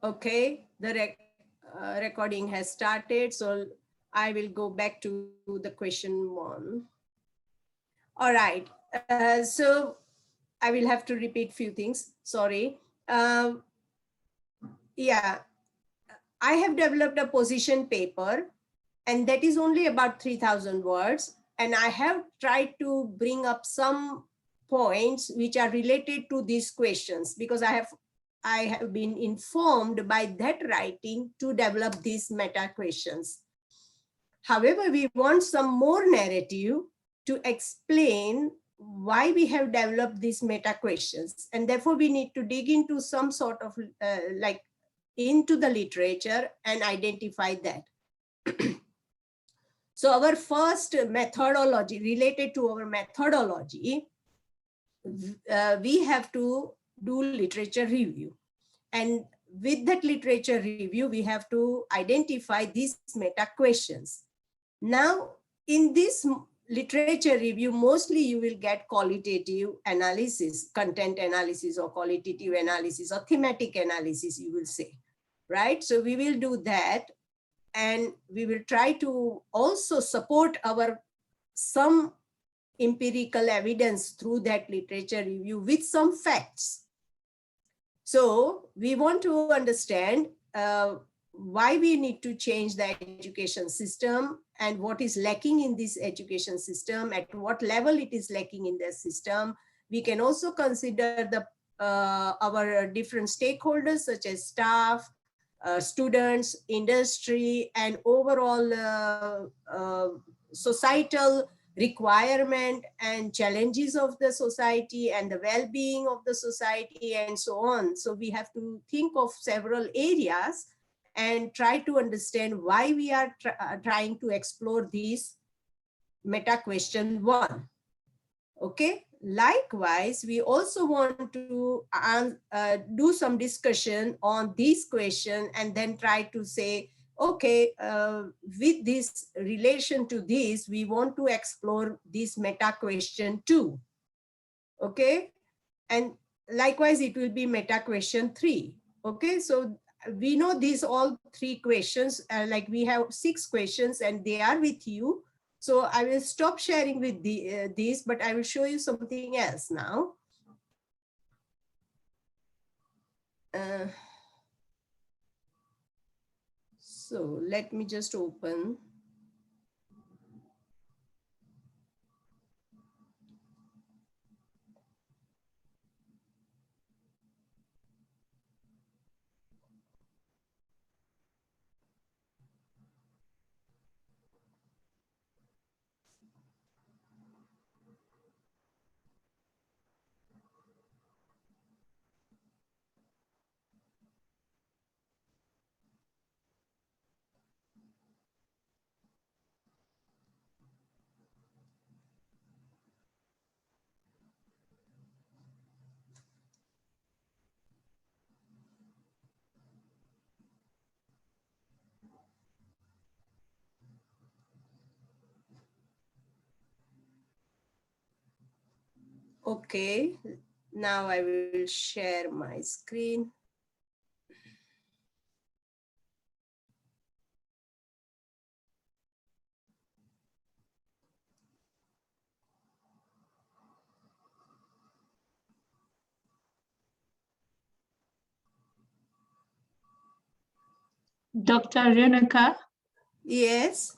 Okay, the recording has started, so I will go back to the question 1. All right, so I will have to repeat few things, sorry. Yeah, I have developed a position paper, and that is only about 3,000 words, and I have tried to bring up some points which are related to these questions, because I have been informed by that writing to develop these meta questions. However, we want some more narrative to explain why we have developed these meta questions, and therefore we need to dig into some sort of like into the literature and identify that. So our first methodology, related to our methodology, we have to do literature review. And with that literature review, we have to identify these meta questions. Now, in this literature review, mostly you will get qualitative analysis, content analysis, or qualitative analysis, or thematic analysis, you will say, right? So we will do that. And we will try to also support our some empirical evidence through that literature review with some facts. So we want to understand why we need to change the education system and what is lacking in this education system, at what level it is lacking in the system. We can also consider the our different stakeholders such as staff, students, industry, and overall societal requirement and challenges of the society and the well-being of the society and so on. So we have to think of several areas and try to understand why we are trying to explore this meta question 1. Okay. Likewise, we also want to do some discussion on this question and then try to say, okay, with this relation to this, we want to explore this meta question 2. Okay. And likewise, it will be meta question 3. Okay. So we know these all 3 questions, like we have 6 questions and they are with you. So I will stop sharing with these, but I will show you something else now. So let me just open. Okay, now I will share my screen. Dr. Renuka? Yes.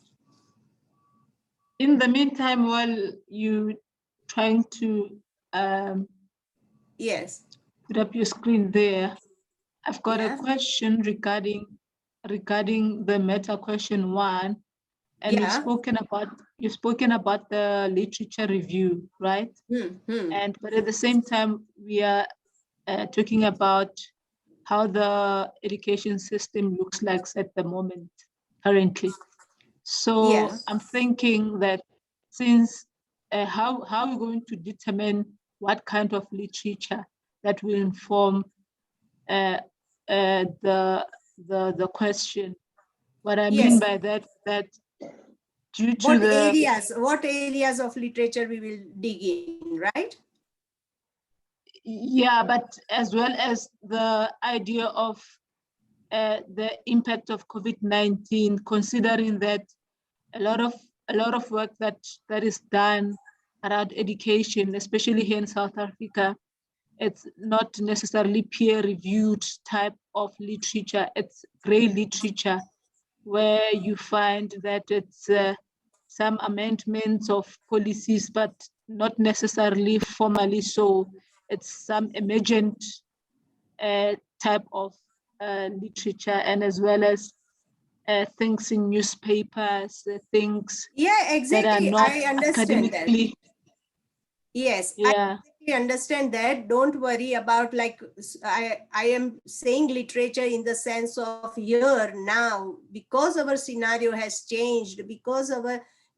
In the meantime, while you trying to yes, put up your screen there, I've got yeah. a question regarding the meta question 1, and Yeah. you've spoken about the literature review, right? And but at the same time, we are talking about how the education system looks like at the moment currently. So Yeah. I'm thinking that since how are we going to determine what kind of literature that will inform the question? What I mean Yes. by that due to what areas of literature we will dig in, right? Yeah, but as well as the idea of the impact of COVID-19, considering that a lot of work that is done around education, especially here in South Africa, it's not necessarily peer-reviewed type of literature. It's gray literature, where you find that it's some amendments of policies, but not necessarily formally so. It's some emergent type of literature, and as well as things in newspapers, things Yeah, that are exactly. not I understand that. academically. Yes, Yeah. I understand that. Don't worry about, like, I am saying literature in the sense of here now, because our scenario has changed, because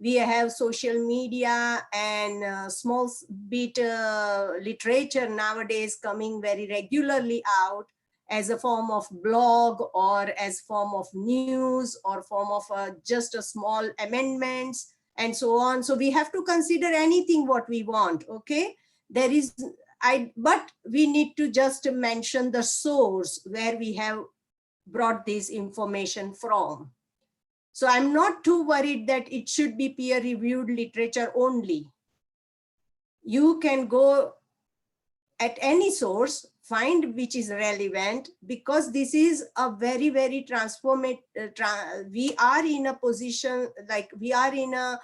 we have social media and small bit literature nowadays coming very regularly out as a form of blog or as form of news or form of just a small amendments and so on. So we have to consider anything what we want. Okay, there is but we need to just mention the source where we have brought this information from. So I'm not too worried that it should be peer reviewed literature only. You can go at any source, find which is relevant, because this is a very, very transformative, we are in a position, like we are in a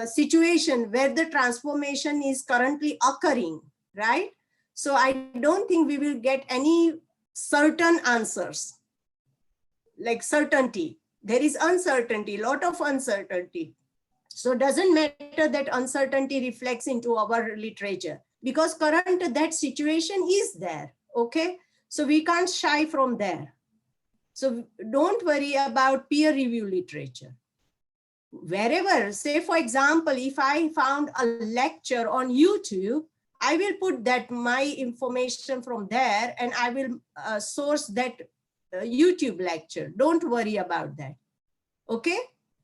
situation where the transformation is currently occurring, right? So I don't think we will get any certain answers, like certainty. There is uncertainty, lot of uncertainty. So it doesn't matter that uncertainty reflects into our literature, because current that situation is there. Okay, so we can't shy from there. So don't worry about peer review literature. Wherever, say for example, if I found a lecture on YouTube, I will put that my information from there and I will source that YouTube lecture. Don't worry about that. Okay,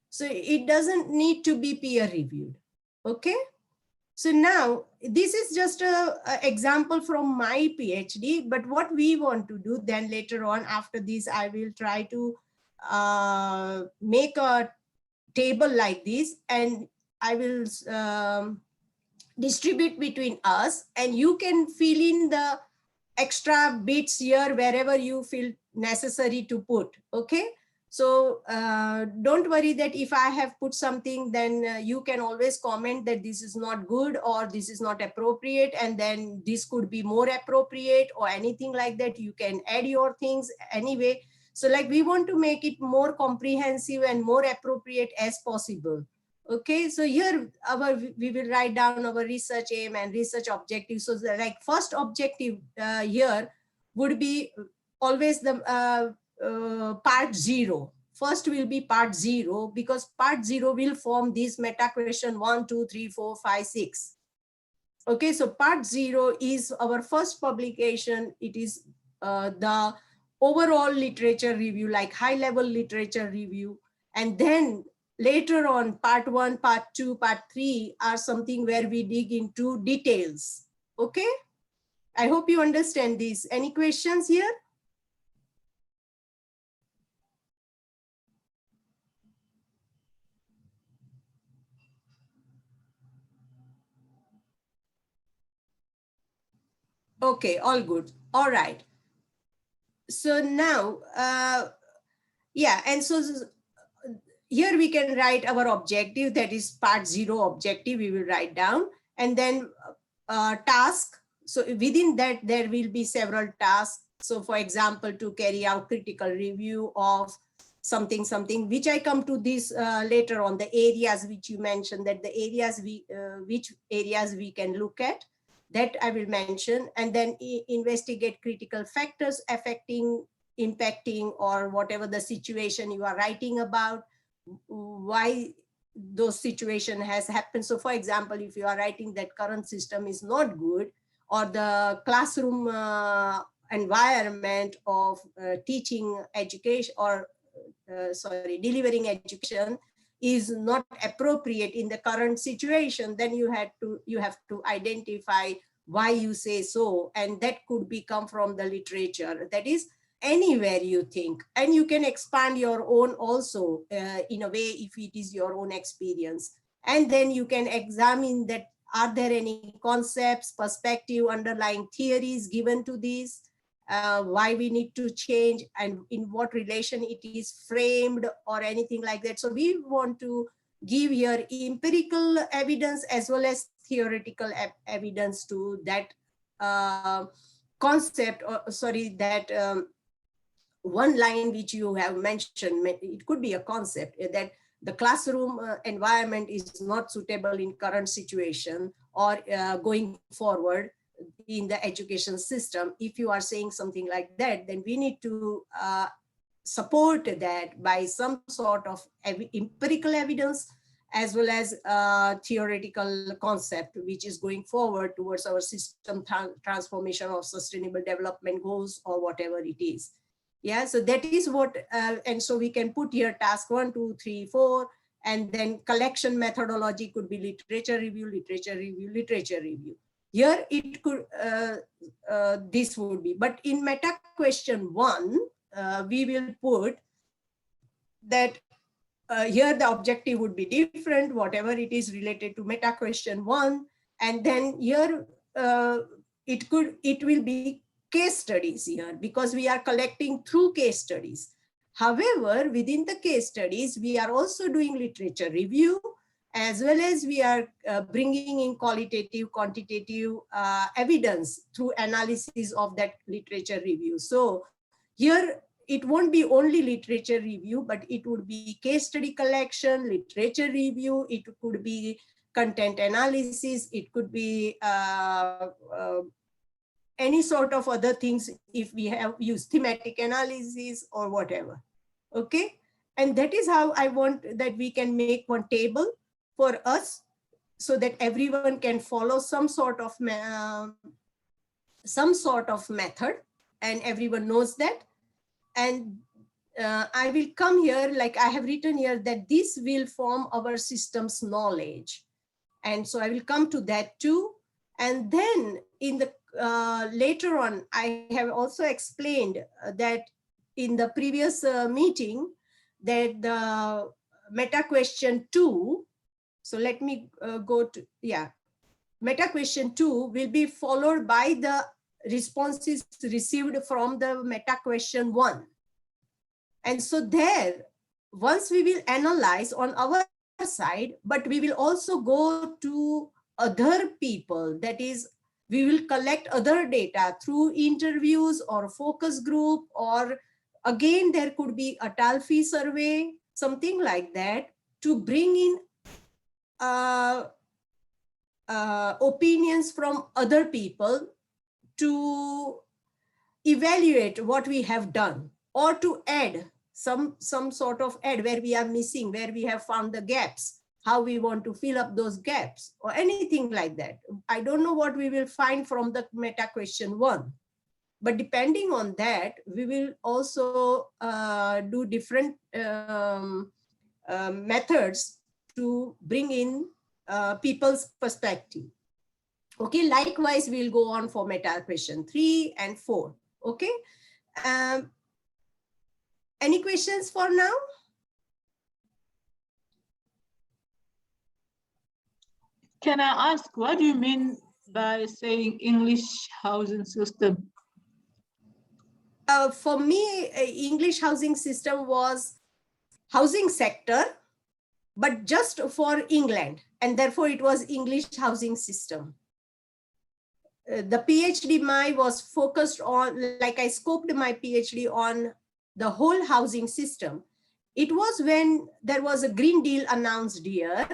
so it doesn't need to be peer reviewed. Okay, so now this is just a example from my PhD, but what we want to do then later on after this, I will try to make a table like this, and I will distribute between us, and you can fill in the extra bits here wherever you feel necessary to put. Okay, so don't worry that if I have put something, then you can always comment that this is not good or this is not appropriate, and then this could be more appropriate or anything like that. You can add your things anyway. So like we want to make it more comprehensive and more appropriate as possible. Okay, so here we will write down our research aim and research objective. So like first objective here would be always the part 0. First will be part 0, because part 0 will form this meta question 1, 2, 3, 4, 5, 6. Okay, so part 0 is our first publication. It is the overall literature review, like high level literature review. And then later on, part 1, part 2, part 3 are something where we dig into details. Okay, I hope you understand this. Any questions here? Okay, all good. All right. So now, yeah, and so here we can write our objective, that is part 0 objective, we will write down, and then task. So within that, there will be several tasks. So for example, to carry out critical review of something, which I come to this later on, the areas which you mentioned, that the areas which areas we can look at, that I will mention, and then investigate critical factors affecting, impacting, or whatever the situation you are writing about, why those situation has happened. So for example, if you are writing that current system is not good, or the classroom environment of teaching education, or delivering education is not appropriate in the current situation, then you have to identify why you say so, and that could be come from the literature. That is, anywhere you think, and you can expand your own also in a way if it is your own experience. And then you can examine that, are there any concepts, perspective, underlying theories given to these, why we need to change, and in what relation it is framed or anything like that. So we want to give here empirical evidence as well as theoretical evidence to that concept, or sorry, that one line which you have mentioned. It could be a concept that the classroom environment is not suitable in current situation or going forward in the education system. If you are saying something like that, then we need to support that by some sort of empirical evidence as well as theoretical concept, which is going forward towards our system transformation of sustainable development goals or whatever it is. Yeah, so that is what, and so we can put here task 1, 2, 3, 4, and then collection methodology could be literature review, literature review, literature review. Here it could, this would be, but in meta question 1, we will put that here the objective would be different, whatever it is related to meta question 1, and then here it will be case studies here, because we are collecting through case studies. However, within the case studies, we are also doing literature review, as well as we are bringing in qualitative, quantitative evidence through analysis of that literature review. So here, it won't be only literature review, but it would be case study collection, literature review, it could be content analysis, it could be any sort of other things if we have used thematic analysis or whatever. Okay, and that is how I want that we can make one table for us so that everyone can follow some sort of method, and everyone knows that. And I will come here, like I have written here, that this will form our system's knowledge. And so I will come to that too. And then in the later on, I have also explained that in the previous meeting, that the meta question 2, so let me go to, yeah, meta question 2 will be followed by the responses received from the meta question 1. And so there, once we will analyze on our side, but we will also go to other people, that is, we will collect other data through interviews or focus group, or again, there could be a Talfi survey, something like that, to bring in opinions from other people to evaluate what we have done, or to add some sort of add where we are missing, where we have found the gaps, how we want to fill up those gaps, or anything like that. I don't know what we will find from the meta question 1, but depending on that, we will also do different methods to bring in people's perspective. Okay, likewise, we'll go on for meta question 3 and 4. Okay. Any questions for now? Can I ask, what do you mean by saying English housing system? For me, English housing system was housing sector, but just for England, and therefore it was English housing system. The PhD was focused on, like I scoped my PhD on the whole housing system. It was when there was a Green Deal announced here.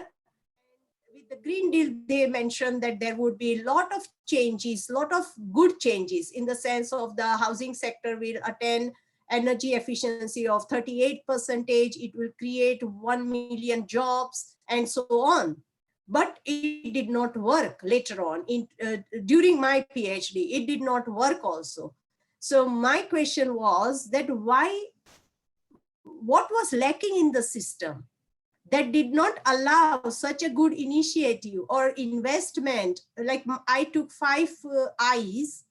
With the Green Deal, they mentioned that there would be a lot of changes, lot of good changes, in the sense of the housing sector will attain energy efficiency of 38%, it will create 1 million jobs, and so on. But it did not work later on. During my PhD, it did not work also. So my question was that what was lacking in the system that did not allow such a good initiative or investment? Like I took 5 I's,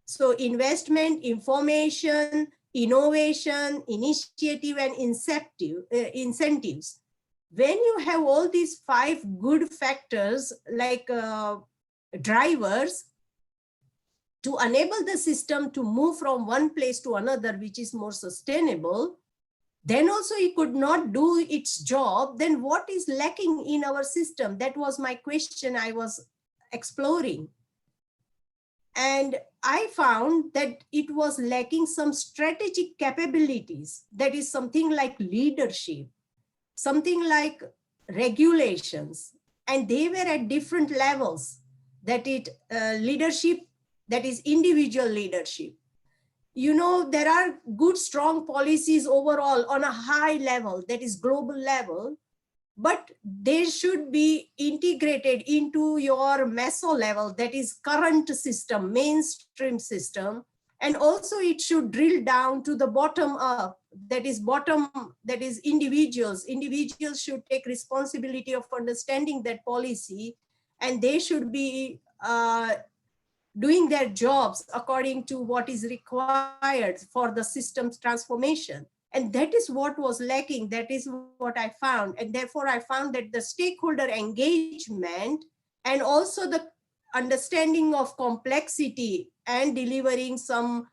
So investment, information, innovation, initiative, and incentives. When you have all these 5 good factors like drivers to enable the system to move from one place to another, which is more sustainable, then also it could not do its job, then what is lacking in our system? That was my question I was exploring. And I found that it was lacking some strategic capabilities. That is something like leadership, something like regulations, and they were at different levels. That it leadership, that is individual leadership. You know, there are good, strong policies overall on a high level, that is global level, but they should be integrated into your meso level, that is current system, mainstream system. And also it should drill down to the bottom up, that is individuals. Individuals should take responsibility of understanding that policy, and they should be doing their jobs according to what is required for the system's transformation. And that is what was lacking. That is what I found. And therefore I found that the stakeholder engagement and also the understanding of complexity and delivering some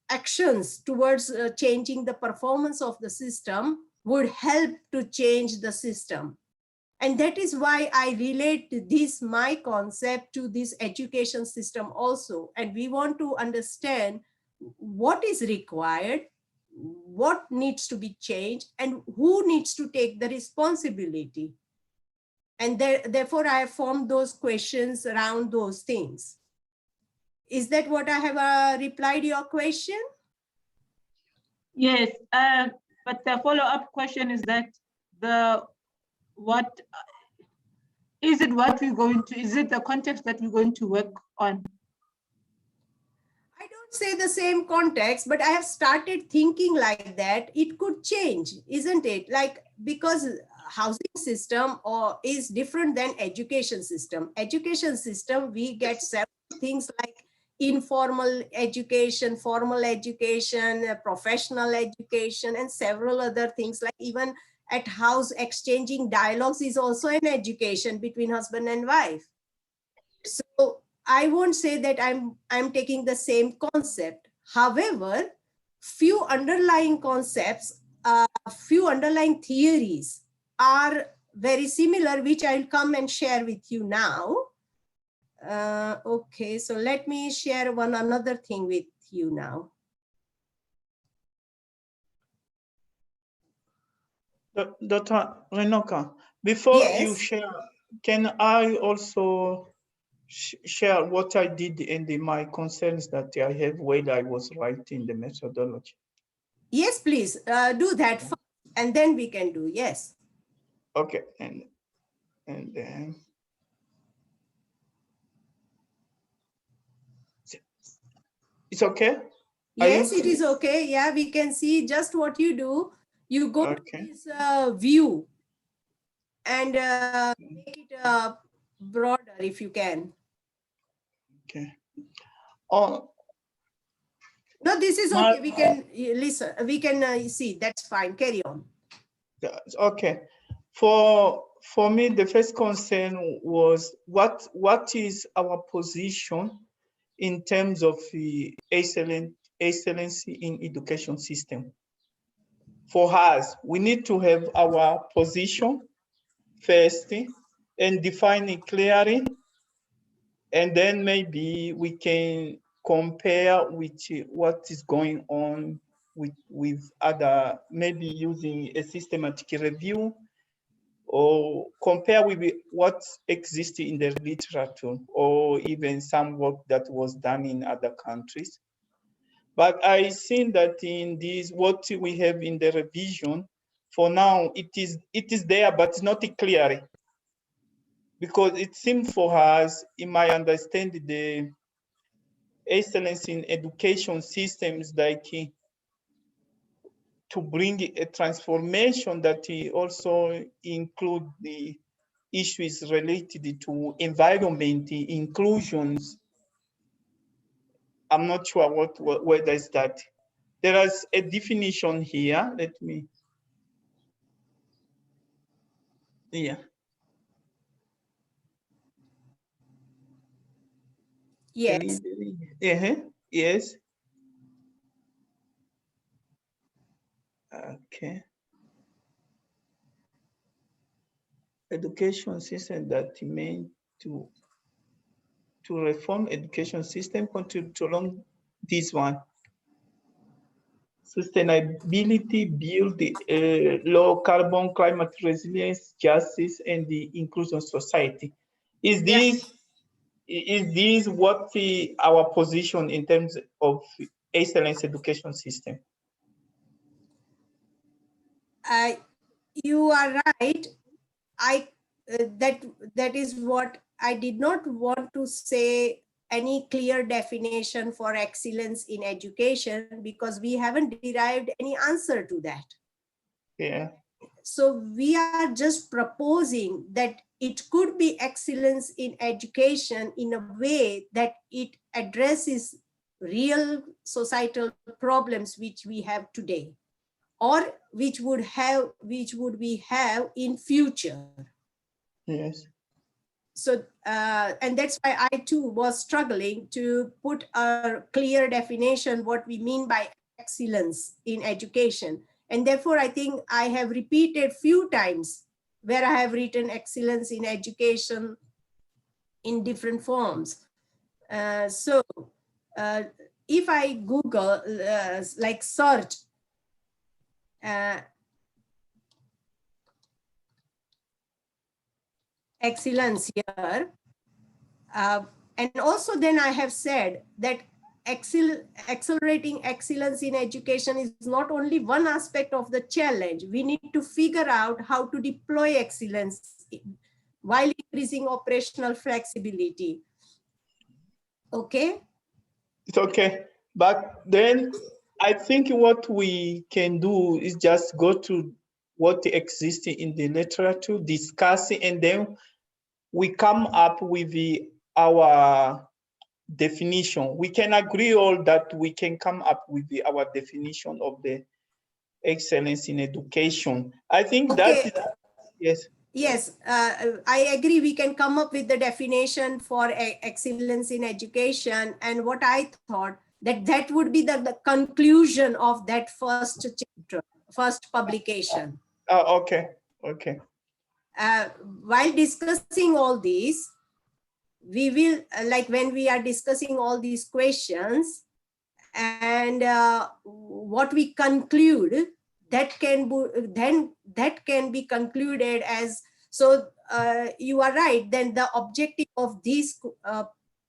actions towards changing the performance of the system would help to change the system. And that is why I relate this, my concept, to this education system also. And we want to understand what is required, what needs to be changed, and who needs to take the responsibility. And therefore, I have formed those questions around those things. Is that what I have replied to your question? Yes, but the follow-up question is that is it the context that we're going to work on? I don't say the same context, but I have started thinking like that. It could change, isn't it? Like, because housing system is different than education system. Education system, we get several things like informal education, formal education, professional education, and several other things, like even at house exchanging dialogues is also an education between husband and wife. So I won't say that I'm taking the same concept. However, few underlying concepts, few underlying theories are very similar, which I'll come and share with you now. Okay, so let me share another thing with you now. Dr. Renuka, before you share, can I also share what I did and my concerns that I have while I was writing the methodology? Yes, please do that first, and then we can do, yes. Okay, and then it's okay? Yes, it is okay. Yeah, we can see just what you do. You go to this view and make it broader if you can. Okay. No, this is okay. We can listen. We can see. That's fine. Carry on. Okay. For me, the first concern was what is our position in terms of the excellence in education system. For us, we need to have our position first and define it clearly, and then maybe we can compare with what is going on with other, maybe using a systematic review, or compare with what exists in the literature, or even some work that was done in other countries. But I think that in this, what we have in the revision, for now, it is there, but not clearly. Because it seems for us, in my understanding, the excellence in education systems, like to bring a transformation that also include the issues related to environment, inclusions, I'm not sure where is that. There is a definition here. Let me. Yeah. Yes. Yes. Okay. Education system that meant to reform education system contribute to along this one. Sustainability, build the low carbon, climate resilience, justice, and the inclusion society. Is this what our position in terms of excellence education system? You are right. That is what I did not want to say any clear definition for excellence in education, because we haven't derived any answer to that. Yeah. So we are just proposing that it could be excellence in education in a way that it addresses real societal problems which we have today, or which would we have in future. Yes. So and that's why I too was struggling to put a clear definition what we mean by excellence in education. And therefore I think I have repeated few times where I have written excellence in education in different forms. So if I Google, like search excellence here, and also then I have said that accelerating excellence in education is not only one aspect of the challenge. We need to figure out how to deploy excellence while increasing operational flexibility. Okay? It's okay. But then I think what we can do is just go to what exists in the literature, discuss it, and then we come up with our definition. We can agree all that we can come up with our definition of the excellence in education. I think Okay. that yes. Yes, I agree. We can come up with the definition for excellence in education. And what I thought that would be the conclusion of that first chapter, first publication. Okay. While discussing all these, we will, like when we are discussing all these questions and what we conclude, that can be concluded as, so you are right, then the objective of this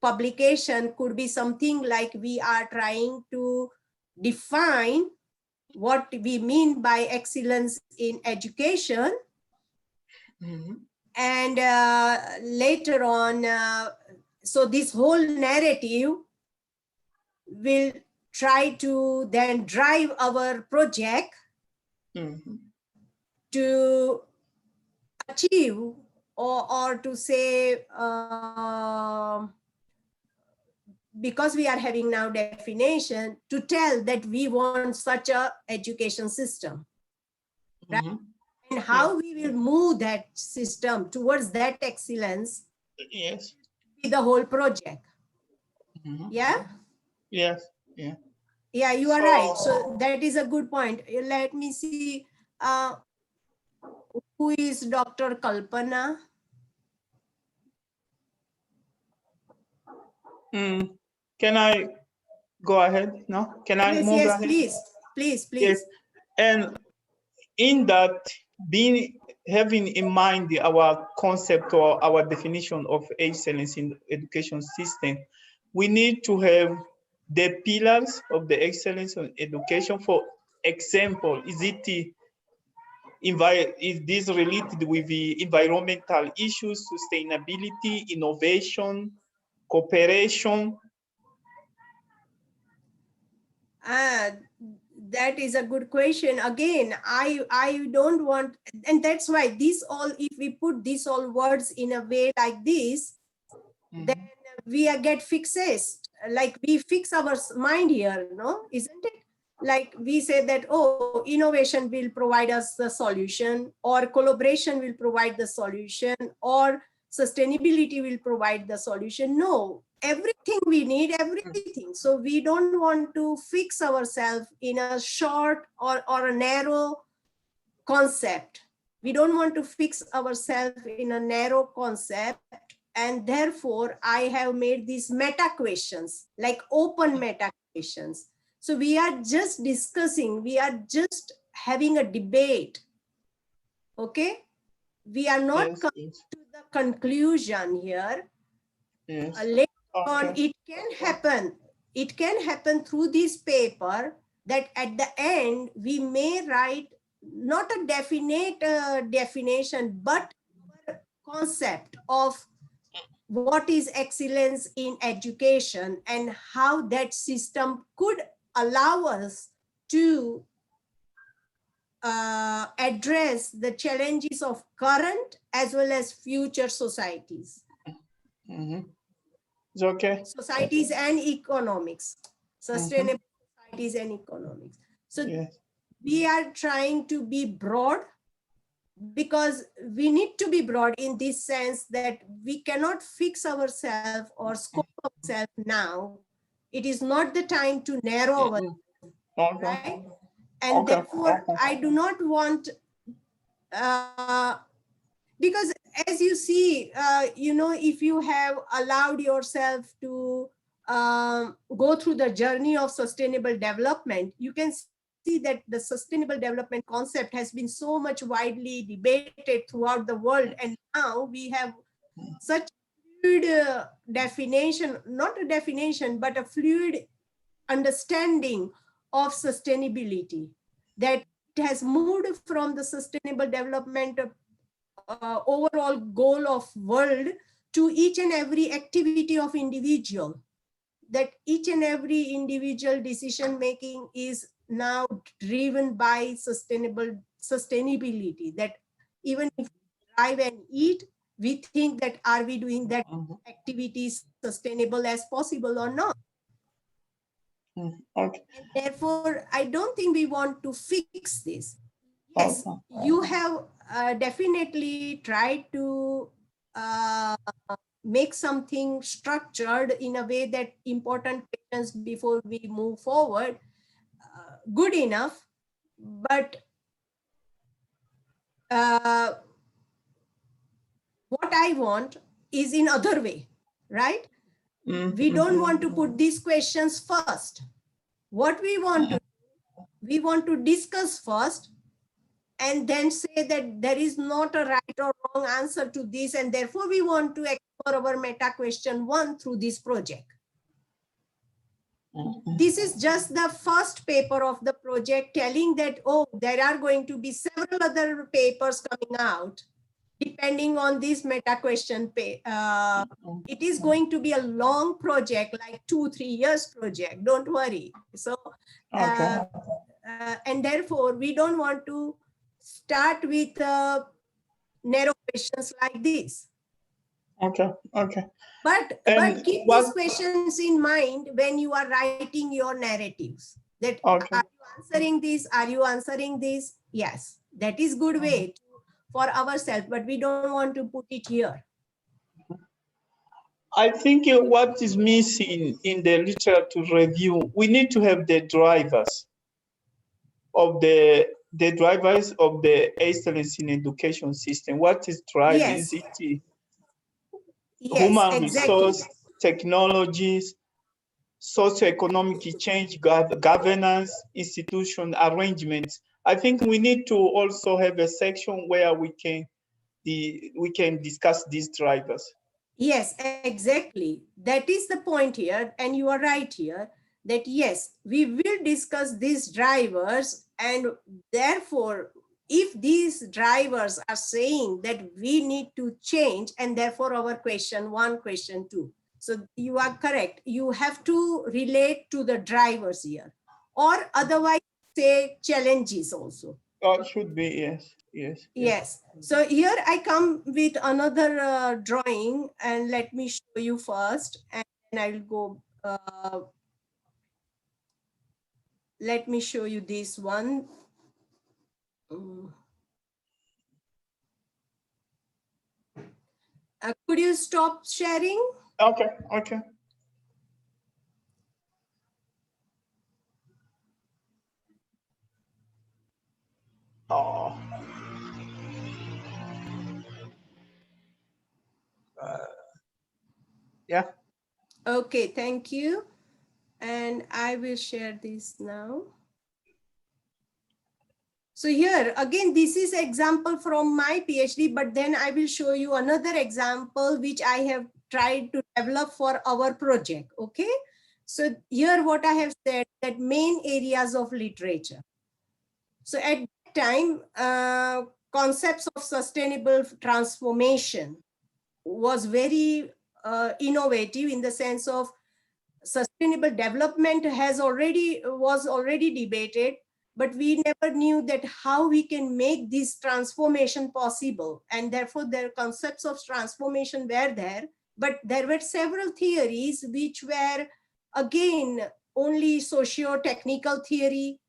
publication could be something like we are trying to define what we mean by excellence in education. Mm-hmm. And later on, so this whole narrative will try to then drive our project Mm-hmm. to achieve, or to say, because we are having now definition, to tell that we want such a education system, right? Mm-hmm. And how we will move that system towards that excellence. Yes. The whole project. Mm-hmm. Yeah. Yes. Yeah. Yeah, you are right. So that is a good point. Let me see. Who is Dr. Kalpana? Can I go ahead? No? Can I Yes, move yes, ahead? please. Yes. And in that, having in mind our concept or our definition of excellence in education system, we need to have the pillars of the excellence in education. For example, is this related with the environmental issues, sustainability, innovation, cooperation? That is a good question. Again, I don't want, and that's why this all, if we put these all words in a way like this, then we get fixed like we fix our mind here, no, isn't it? Like we say that, oh, innovation will provide us the solution, or collaboration will provide the solution, or sustainability will provide the solution. No, everything we need, everything. So we don't want to fix ourselves in a short or a narrow concept. We don't want to fix ourselves in a narrow concept. And therefore, I have made these meta questions, like open meta questions. So we are just discussing, we are just having a debate. Okay? We are not coming to the conclusion here. Later on, it can happen. It can happen through this paper that at the end, we may write not a definite definition, but a concept of what is excellence in education and how that system could allow us to address the challenges of current as well as future societies. It's okay. Societies and economics, sustainable societies and economics. So we are trying to be broad, because we need to be broad in this sense that we cannot fix ourselves or scope ourselves now. It is not the time to narrow our, right? And therefore, I do not want, because as you see, if you have allowed yourself to go through the journey of sustainable development, you can see that the sustainable development concept has been so much widely debated throughout the world. And now we have such fluid definition, not a definition, but a fluid understanding of sustainability, that it has moved from the sustainable development overall goal of world to each and every activity of individual, that each and every individual decision making is now driven by sustainability, that even if we drive and eat, we think that are we doing that activities sustainable as possible or not. And therefore, I don't think we want to fix this. Yes, you have definitely tried to make something structured in a way that important questions before we move forward, good enough, but what I want is in other way, right? We don't want to put these questions first. What we want to discuss first, and then say that there is not a right or wrong answer to this, and therefore we want to explore our meta question 1 through this project. This is just the first paper of the project, telling that, oh, there are going to be several other papers coming out depending on this meta question. It is going to be a long project, like 2-3 years project, don't worry. So and therefore we don't want to start with narrow questions like this. But keep these questions in mind when you are writing your narratives. That are you answering this? Are you answering this? Yes, that is good way for ourselves, but we don't want to put it here. I think what is missing in the literature review, we need to have the drivers of the excellence in education system. What is driving it? Human resource, technologies, socioeconomic change, governance, institution arrangements. I think we need to also have a section where we can discuss these drivers. Yes, exactly. That is the point here, and you are right here, that yes, we will discuss these drivers, and therefore, if these drivers are saying that we need to change, and therefore our question 1, question 2. So you are correct. You have to relate to the drivers here, or otherwise say challenges also. Should be, yes. So here I come with another drawing, and let me show you first, and then I will go let me show you this one. Could you stop sharing? Okay, okay. Oh. Yeah. Okay, thank you. And I will share this now. So here, again, this is example from my PhD, but then I will show you another example which I have tried to develop for our project, okay? So here what I have said, that main areas of literature. So at that time, concepts of sustainable transformation was very innovative in the sense of sustainable development was already debated, but we never knew that how we can make this transformation possible. And therefore their concepts of transformation were there, but there were several theories which were again only socio-technical theory,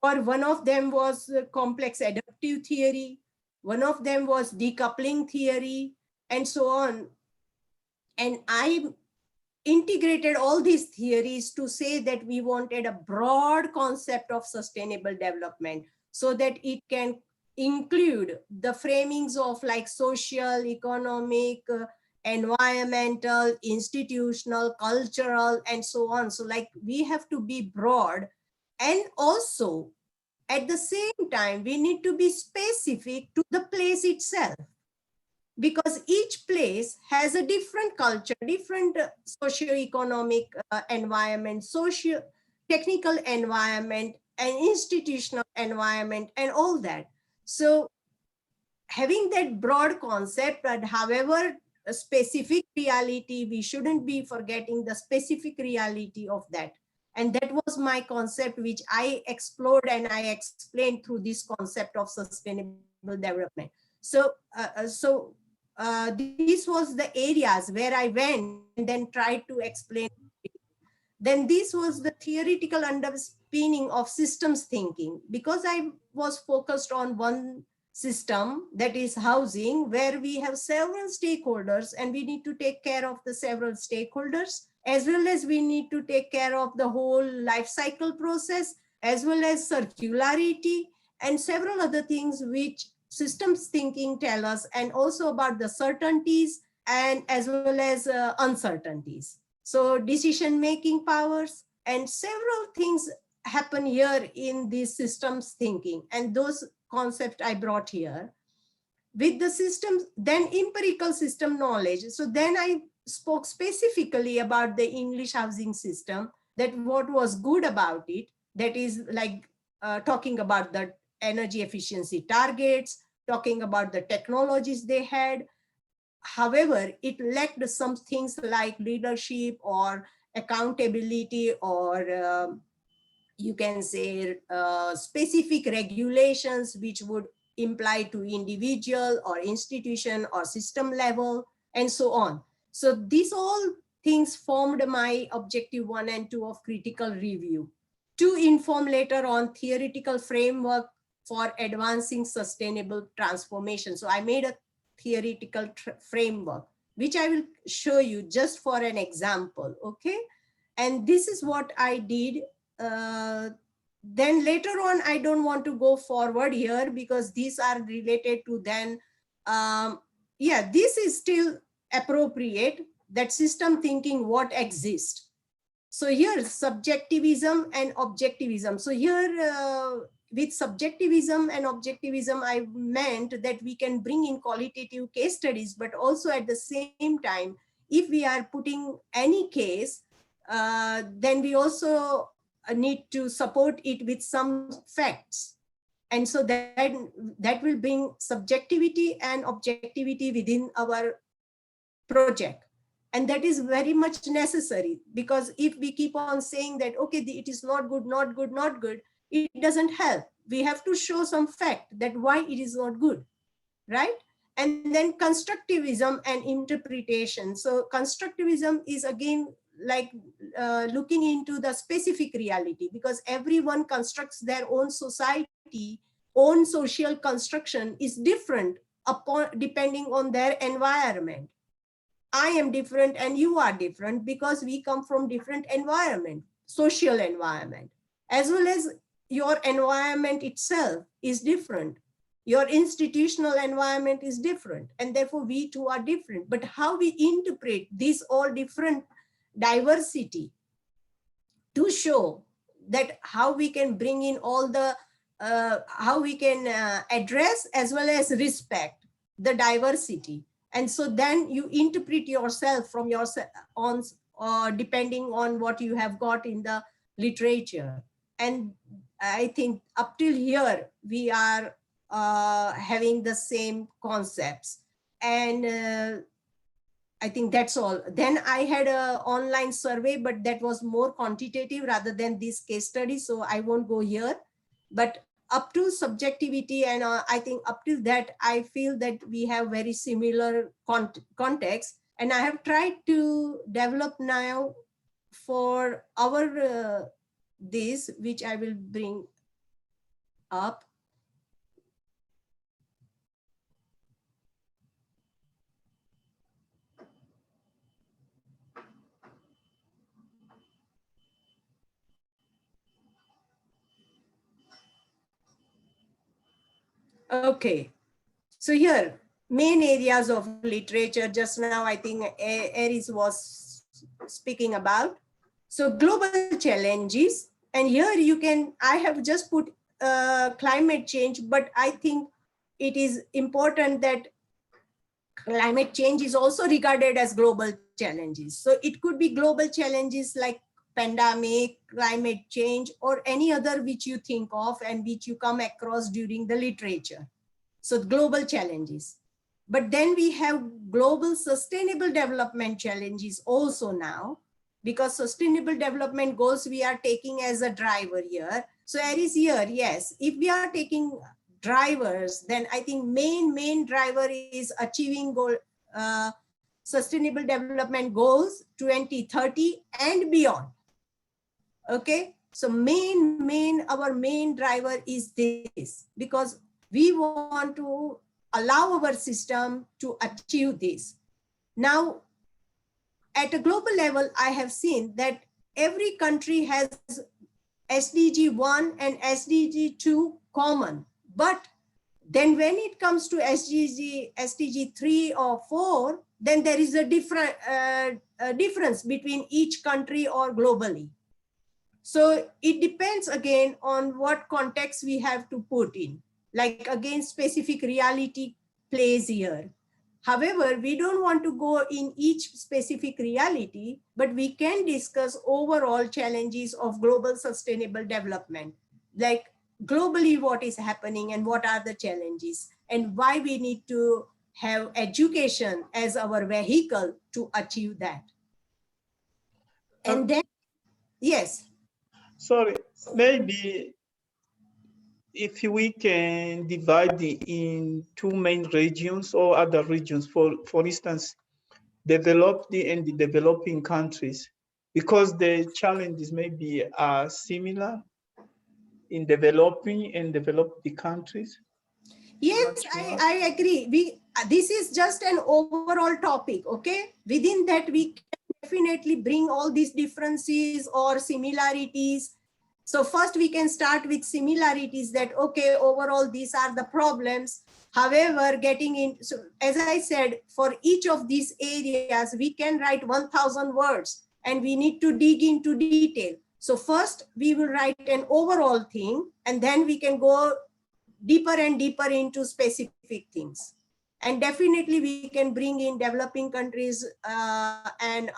or one of them was complex adaptive theory, one of them was decoupling theory, and so on. And I integrated all these theories to say that we wanted a broad concept of sustainable development so that it can include the framings of like social, economic, environmental, institutional, cultural, and so on. So like we have to be broad, and also at the same time we need to be specific to the place itself, because each place has a different culture, different socio-economic environment, socio-technical environment, and institutional environment, and all that. So having that broad concept, but however a specific reality, we shouldn't be forgetting the specific reality of that. And that was my concept, which I explored and I explained through this concept of sustainable development. So, this was the areas where I went and then tried to explain. Then this was the theoretical underpinning of systems thinking, because I was focused on one system, that is housing, where we have several stakeholders and we need to take care of the several stakeholders, as well as we need to take care of the whole life cycle process, as well as circularity and several other things which systems thinking tell us, and also about the certainties and as well as uncertainties. So decision-making powers and several things happen here in these systems thinking, and those concepts I brought here. With the systems, then empirical system knowledge. So then I spoke specifically about the English housing system, that what was good about it, that is like talking about the energy efficiency targets, talking about the technologies they had. However, it lacked some things like leadership or accountability, or you can say specific regulations which would imply to individual or institution or system level, and so on. So these all things formed my objective 1 and 2 of critical review, to inform later on theoretical framework for advancing sustainable transformation. So I made a theoretical framework, which I will show you just for an example, okay? And this is what I did. Then later on, I don't want to go forward here because these are related to then, yeah, this is still appropriate, that system thinking, what exists. So here, subjectivism and objectivism. So here, with subjectivism and objectivism, I meant that we can bring in qualitative case studies, but also at the same time, if we are putting any case, then we also need to support it with some facts. And so that will bring subjectivity and objectivity within our project. And that is very much necessary, because if we keep on saying that, okay, it is not good, not good, not good, it doesn't help. We have to show some fact that why it is not good, right? And then constructivism and interpretation. So constructivism is again like looking into the specific reality, because everyone constructs their own society, own social construction is different upon depending on their environment. I am different and you are different because we come from different environment, social environment, as well as your environment itself is different. Your institutional environment is different, and therefore we too are different. But how we interpret this all different diversity to show that how we can bring in all the, how we can address as well as respect the diversity. And so then you interpret yourself from yourself on, depending on what you have got in the literature. And I think up till here, we are having the same concepts. And I think that's all. Then I had an online survey, but that was more quantitative rather than this case study. So I won't go here. But up to subjectivity, and I think up to that, I feel that we have very similar context. And I have tried to develop now for our this, which I will bring up. Okay, so here, main areas of literature, just now I think Aries was speaking about. So global challenges, and here you can, I have just put climate change, but I think it is important that climate change is also regarded as global challenges. So it could be global challenges like pandemic, climate change, or any other which you think of and which you come across during the literature. So global challenges. But then we have global sustainable development challenges also now, because sustainable development goals we are taking as a driver here. So Aries here, yes, if we are taking drivers, then I think main driver is achieving goal, sustainable development goals 2030 and beyond. Okay, so our main driver is this, because we want to allow our system to achieve this. Now, at a global level, I have seen that every country has SDG 1 and SDG 2 common. But then when it comes to SDG 3 or 4, then there is a difference between each country or globally. So it depends again on what context we have to put in. Like again, specific reality plays here. However, we don't want to go in each specific reality, but we can discuss overall challenges of global sustainable development, like globally what is happening and what are the challenges and why we need to have education as our vehicle to achieve that. And then, yes. Sorry, maybe if we can divide in two main regions or other regions, for instance, developed and the developing countries, because the challenges maybe are similar in developing and developed countries. Yes, I agree. This is just an overall topic, okay? Within that, we can definitely bring all these differences or similarities. So first we can start with similarities that, okay, overall, these are the problems. However, getting in, so as I said, for each of these areas, we can write 1,000 words and we need to dig into detail. So first we will write an overall thing and then we can go deeper and deeper into specific things. And definitely we can bring in developing countries and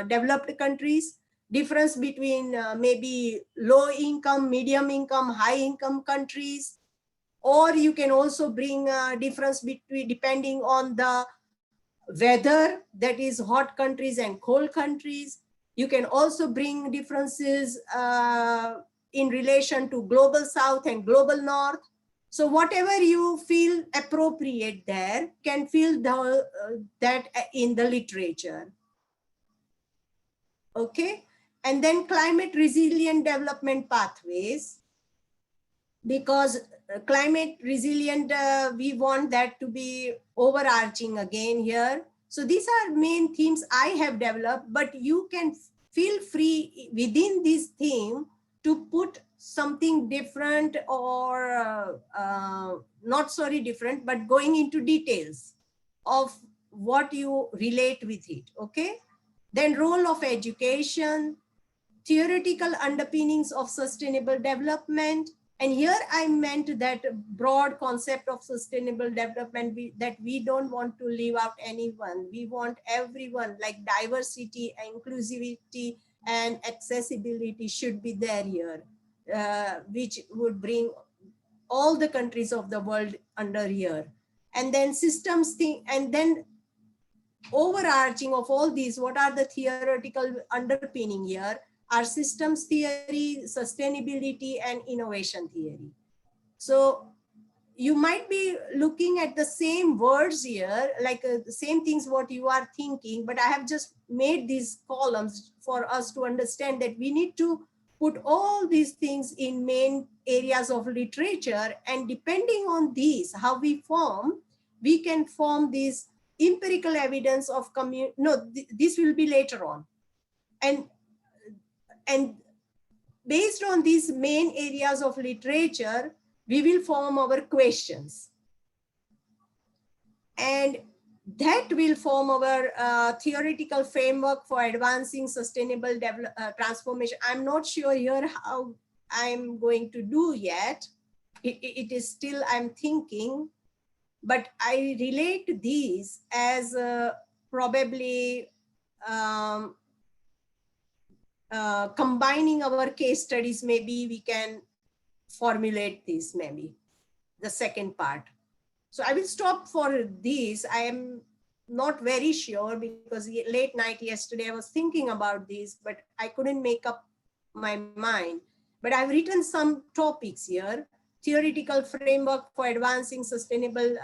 developed countries, difference between maybe low income, medium income, high income countries, or you can also bring a difference between depending on the weather, that is hot countries and cold countries. You can also bring differences in relation to global south and global north. So whatever you feel appropriate there can feel that in the literature. Okay. And then climate resilient development pathways, because climate resilient, we want that to be overarching again here. So these are main themes I have developed, but you can feel free within this theme to put something different or not sorry different, but going into details of what you relate with it. Okay. Then role of education, theoretical underpinnings of sustainable development. And here I meant that broad concept of sustainable development, that we don't want to leave out anyone. We want everyone, like diversity, inclusivity, and accessibility should be there here, which would bring all the countries of the world under here. And then systems thing, and then overarching of all these, what are the theoretical underpinning here are systems theory, sustainability, and innovation theory. So you might be looking at the same words here, like the same things what you are thinking, but I have just made these columns for us to understand that we need to put all these things in main areas of literature, and depending on these, how we form, we can form these empirical evidence of this will be later on. And based on these main areas of literature, we will form our questions. And that will form our theoretical framework for advancing sustainable transformation. I'm not sure here how I'm going to do yet. It is still, I'm thinking, but I relate these as probably combining our case studies. Maybe we can formulate this, maybe the second part. So I will stop for this. I am not very sure because late night yesterday I was thinking about this, but I couldn't make up my mind. But I've written some topics here: theoretical framework for advancing sustainable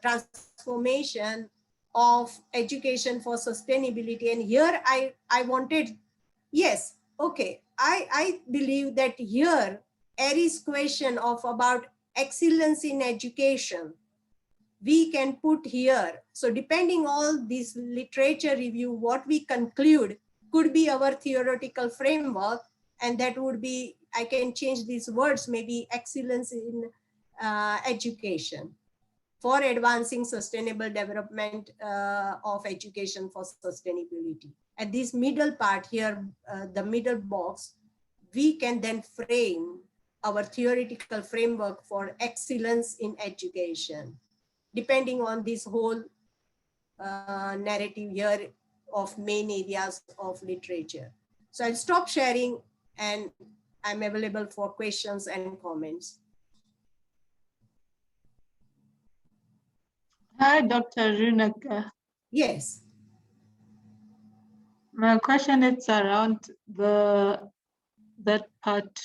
transformation of education for sustainability. And here I wanted, yes, okay, I believe that here Aries question of about excellence in education, we can put here. So depending on this literature review, what we conclude could be our theoretical framework, and that would be, I can change these words, maybe excellence in education for advancing sustainable development of education for sustainability. At this middle part here, the middle box, we can then frame our theoretical framework for excellence in education, depending on this whole narrative here of main areas of literature. So I'll stop sharing and I'm available for questions and comments. Hi, Dr. Renuka. Yes. My question is around that part.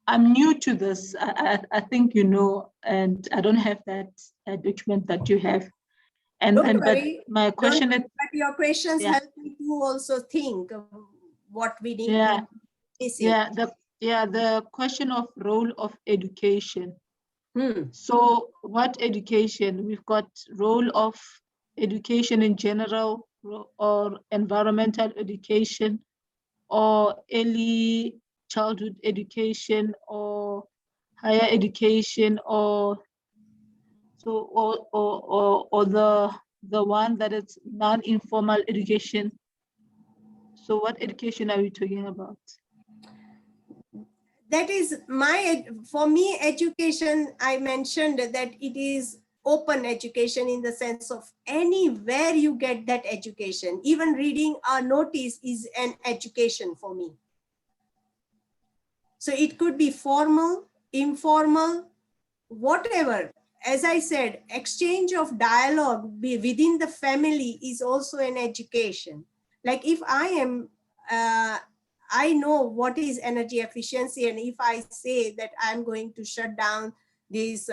I'm new to this. I think you know, and I don't have that document that you have. Don't worry. But my question is, but your questions help me to also think of what we need to see. The question of role of education. So what education? We've got role of education in general, or environmental education, or early childhood education, or higher education, or the one that is non-informal education. So what education are we talking about? That is for me, education, I mentioned that it is open education in the sense of anywhere you get that education. Even reading a notice is an education for me. So it could be formal, informal, whatever. As I said, exchange of dialogue within the family is also an education. Like if I know what is energy efficiency, and if I say that I'm going to shut down this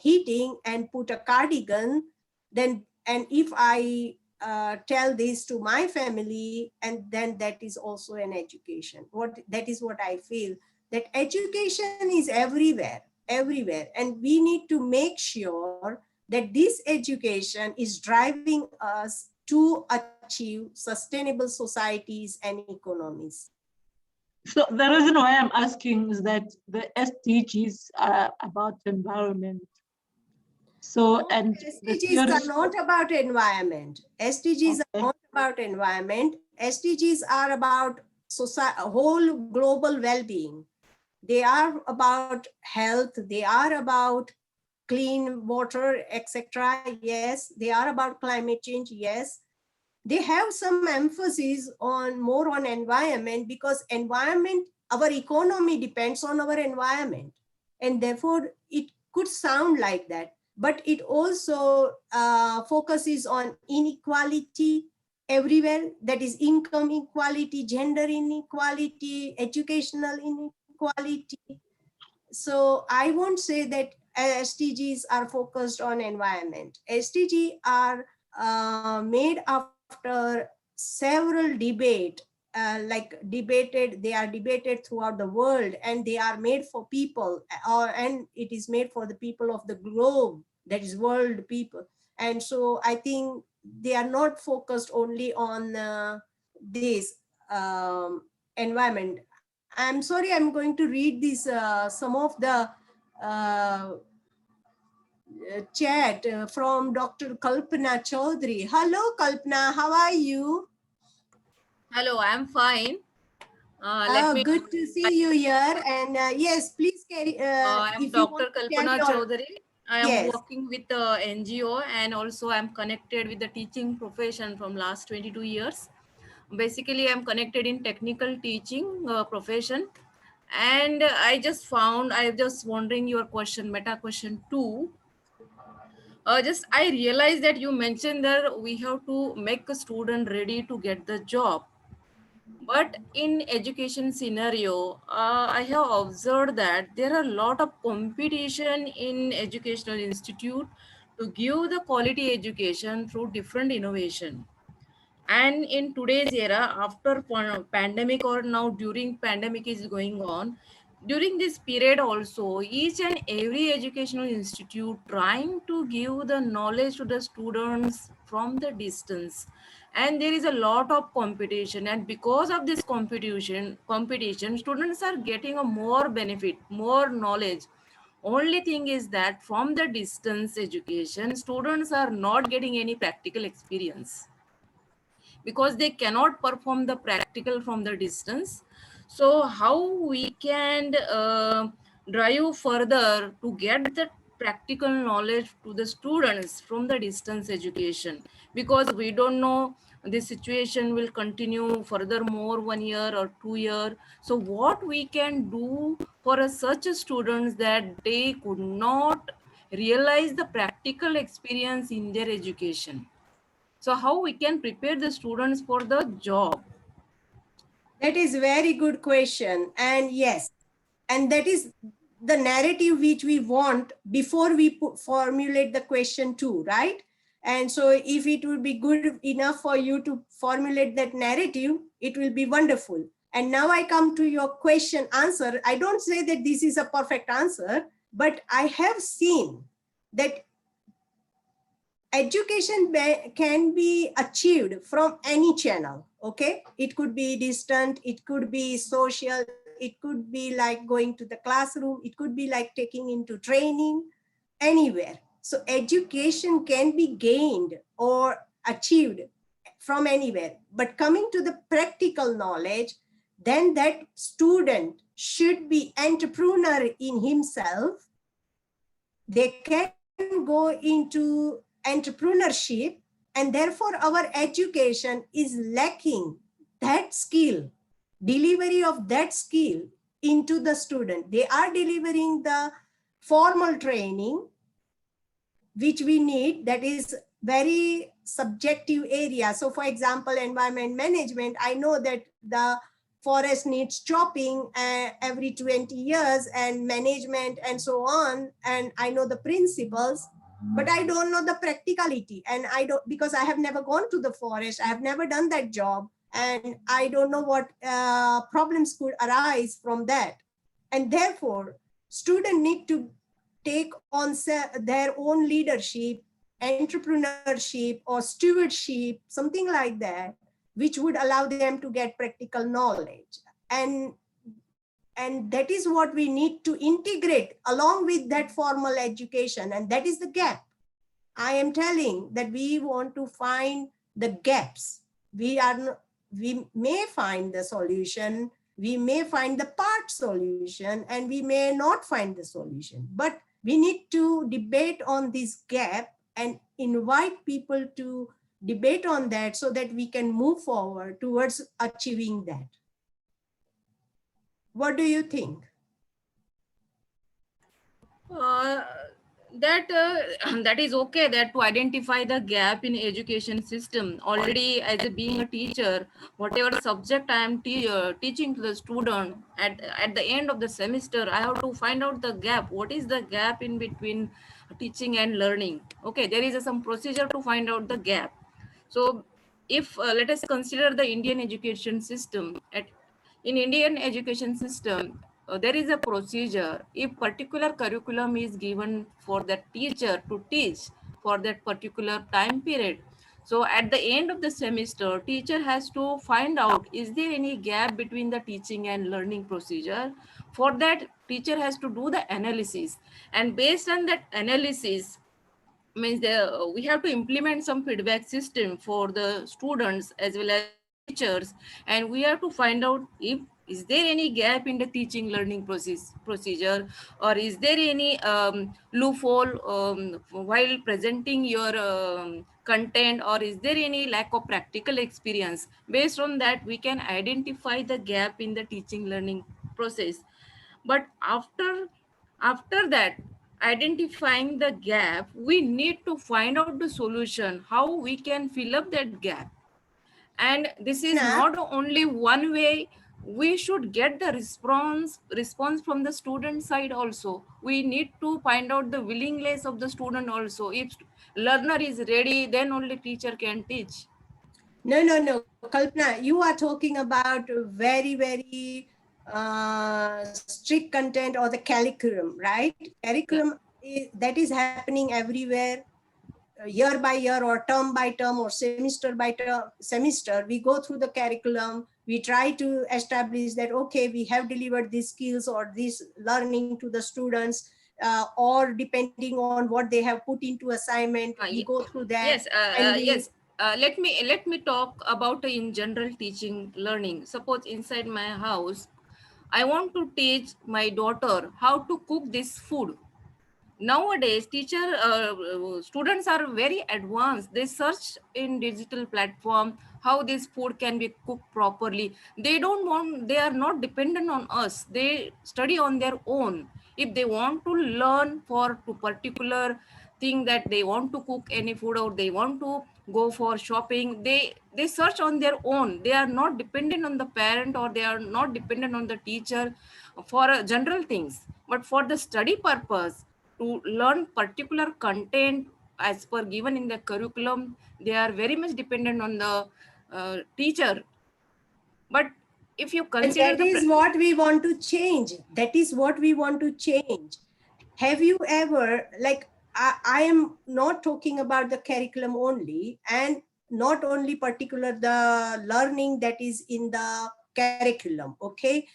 heating and put a cardigan, then, and if I tell this to my family, and then that is also an education. That is what I feel, that education is everywhere, and we need to make sure that this education is driving us to achieve sustainable societies and economies. So the reason why I'm asking is that the SDGs are about environment. So, No, and SDGs are not about environment. SDGs are not about environment. SDGs are about society, whole global well-being. They are about health. They are about clean water, etc. Yes. They are about climate change. Yes. They have some emphasis on more on environment, because environment, our economy depends on our environment, and therefore it could sound like that, but it also focuses on inequality everywhere, that is income inequality, gender inequality, educational inequality. So I won't say that SDGs are focused on environment. SDGs are made after several debate, they are debated throughout the world, and they are made for people, and it is made for the people of the globe, that is world people. And so I think they are not focused only on this environment. I'm sorry, I'm going to read this, some of the chat from Dr. Kalpana Chaudhary. Hello, Kalpana, how are you? Hello, I'm fine. Let me. Good to see you here. And yes, please carry. I'm If you want Dr. to carry Kalpana on. Chaudhary. I am Yes. working with the NGO, and also I'm connected with the teaching profession from last 22 years. Basically, I'm connected in technical teaching profession. And I just wondering your question, meta question 2. Just I realized that you mentioned that we have to make a student ready to get the job. But in education scenario, I have observed that there are a lot of competition in educational institute to give the quality education through different innovation. And in today's era, after pandemic, or now during pandemic is going on, during this period also, each and every educational institute trying to give the knowledge to the students from the distance. And there is a lot of competition, and because of this competition, students are getting a more benefit, more knowledge. Only thing is that from the distance education, students are not getting any practical experience, because they cannot perform the practical from the distance. So how we can drive further to get the practical knowledge to the students from the distance education, because we don't know this situation will continue furthermore 1 year or 2 year. So what we can do for such students that they could not realize the practical experience in their education? So how we can prepare the students for the job? That is very good question. And yes, and that is the narrative which we want before we formulate the question too, right? And so if it would be good enough for you to formulate that narrative, it will be wonderful. And now I come to your question answer. I don't say that this is a perfect answer, but I have seen that education can be achieved from any channel. Okay, it could be distant, it could be social, it could be like going to the classroom, it could be like taking into training, anywhere. So education can be gained or achieved from anywhere. But coming to the practical knowledge, then that student should be entrepreneur in himself. They can go into entrepreneurship, and therefore our education is lacking that skill, delivery of that skill into the student. They are delivering the formal training which we need, that is very subjective area. So for example, environment management, I know that the forest needs chopping every 20 years and management and so on, and I know the principles. but I don't know the practicality, and I don't, because I have never gone to the forest, I have never done that job, and I don't know what problems could arise from that. And therefore, students need to take on their own leadership, entrepreneurship, or stewardship, something like that, which would allow them to get practical knowledge. And that is what we need to integrate along with that formal education, and that is the gap. I am telling that we want to find the gaps. We may find the solution, we may find the part solution, and we may not find the solution, but we need to debate on this gap and invite people to debate on that so that we can move forward towards achieving that. What do you think? That is okay, that to identify the gap in education system. Already, as being a teacher, whatever subject I am teaching to the student, at the end of the semester, I have to find out the gap. What is the gap in between teaching and learning? Okay, there is some procedure to find out the gap. So if let us consider the Indian education system. In Indian education system, there is a procedure. If particular curriculum is given for the teacher to teach for that particular time period, so at the end of the semester, teacher has to find out, is there any gap between the teaching and learning procedure? For that, teacher has to do the analysis, and based on that analysis, means we have to implement some feedback system for the students as well as the teachers, and we have to find out if is there any gap in the teaching learning procedure, or is there any loophole while presenting your content, or is there any lack of practical experience. Based on that, we can identify the gap in the teaching learning process. But after that, identifying the gap, we need to find out the solution, how we can fill up that gap. And this is not only one way. We should get the response from the student side also. We need to find out the willingness of the student also. If learner is ready, then only teacher can teach. No, Kalpana, you are talking about very, very strict content or the curriculum, right? Curriculum, that is happening everywhere, year by year or term by term or semester by semester. We go through the curriculum, we try to establish that, okay, we have delivered these skills or this learning to the students, or depending on what they have put into assignment, we go through that. Yes, yes. Let me talk about in general teaching learning. Suppose inside my house, I want to teach my daughter how to cook this food. Nowadays, students are very advanced. They search in digital platform how this food can be cooked properly. They are not dependent on us. They study on their own. If they want to learn for a particular thing, that they want to cook any food or they want to go for shopping, they search on their own. They are not dependent on the parent, or they are not dependent on the teacher for general things. But for the study purpose, to learn particular content as per given in the curriculum, they are very much dependent on the teacher. But if you consider that is what we want to change. That is what we want to change. Have you ever, like, I am not talking about the curriculum only, and not only particular the learning that is in the curriculum, okay?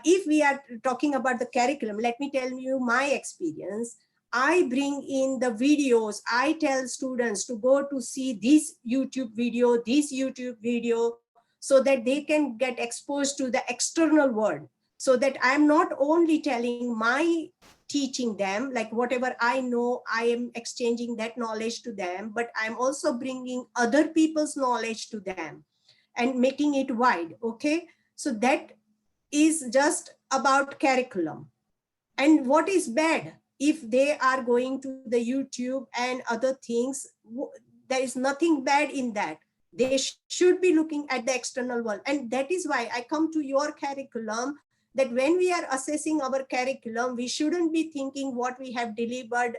If we are talking about the curriculum, let me tell you my experience. I bring in the videos. I tell students to go to see this YouTube video, so that they can get exposed to the external world, so that I'm not only telling my teaching them, like whatever I know, I am exchanging that knowledge to them, but I'm also bringing other people's knowledge to them and making it wide, okay? So that is just about curriculum. And what is bad if they are going to the YouTube and other things? There is nothing bad in that. They should be looking at the external world. And that is why I come to your curriculum, that when we are assessing our curriculum, we shouldn't be thinking what we have delivered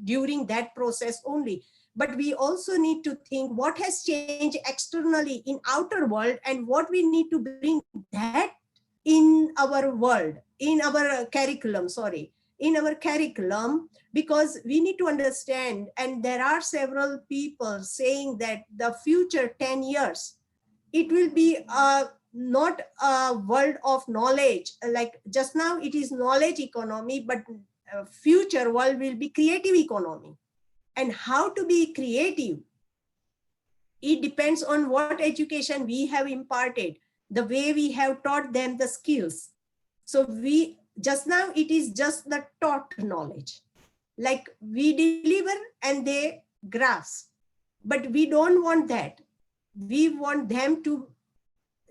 during that process only. But we also need to think what has changed externally in outer world and what we need to bring that in our world, in our curriculum, in our curriculum, because we need to understand, and there are several people saying that the future 10 years, it will be not a world of knowledge. Like just now it is knowledge economy, but future world will be creative economy. And how to be creative, it depends on what education we have imparted, the way we have taught them the skills. So we just now it is just the taught knowledge, like we deliver and they grasp, but we don't want that. We want them to,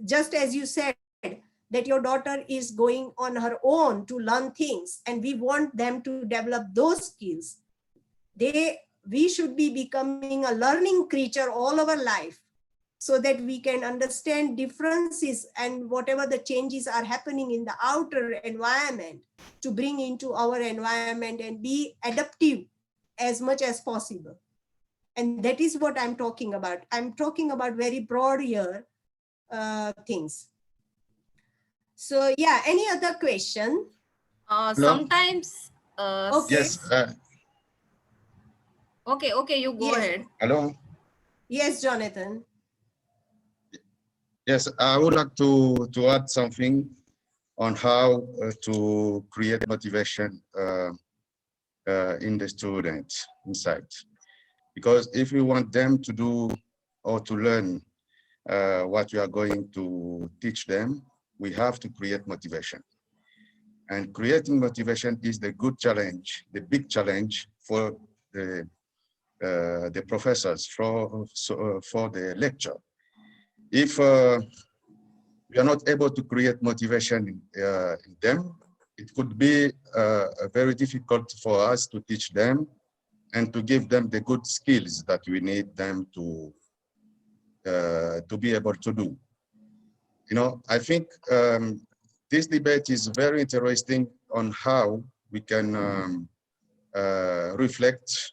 just as you said, that your daughter is going on her own to learn things, and we want them to develop those skills. We should be becoming a learning creature all our life, so that we can understand differences and whatever the changes are happening in the outer environment to bring into our environment and be adaptive as much as possible. And that is what I'm talking about. I'm talking about very broad here things. So yeah, any other question? Sometimes. Okay. Yes. Okay, you go ahead. Hello. Yes, Jonathan. Yes, I would like to add something on how to create motivation in the students inside. Because if we want them to do or to learn what we are going to teach them, we have to create motivation. And creating motivation is the good challenge, the big challenge for the professors for the lecture. If we are not able to create motivation in them, it could be very difficult for us to teach them and to give them the good skills that we need them to be able to do. You know, I think this debate is very interesting on how we can reflect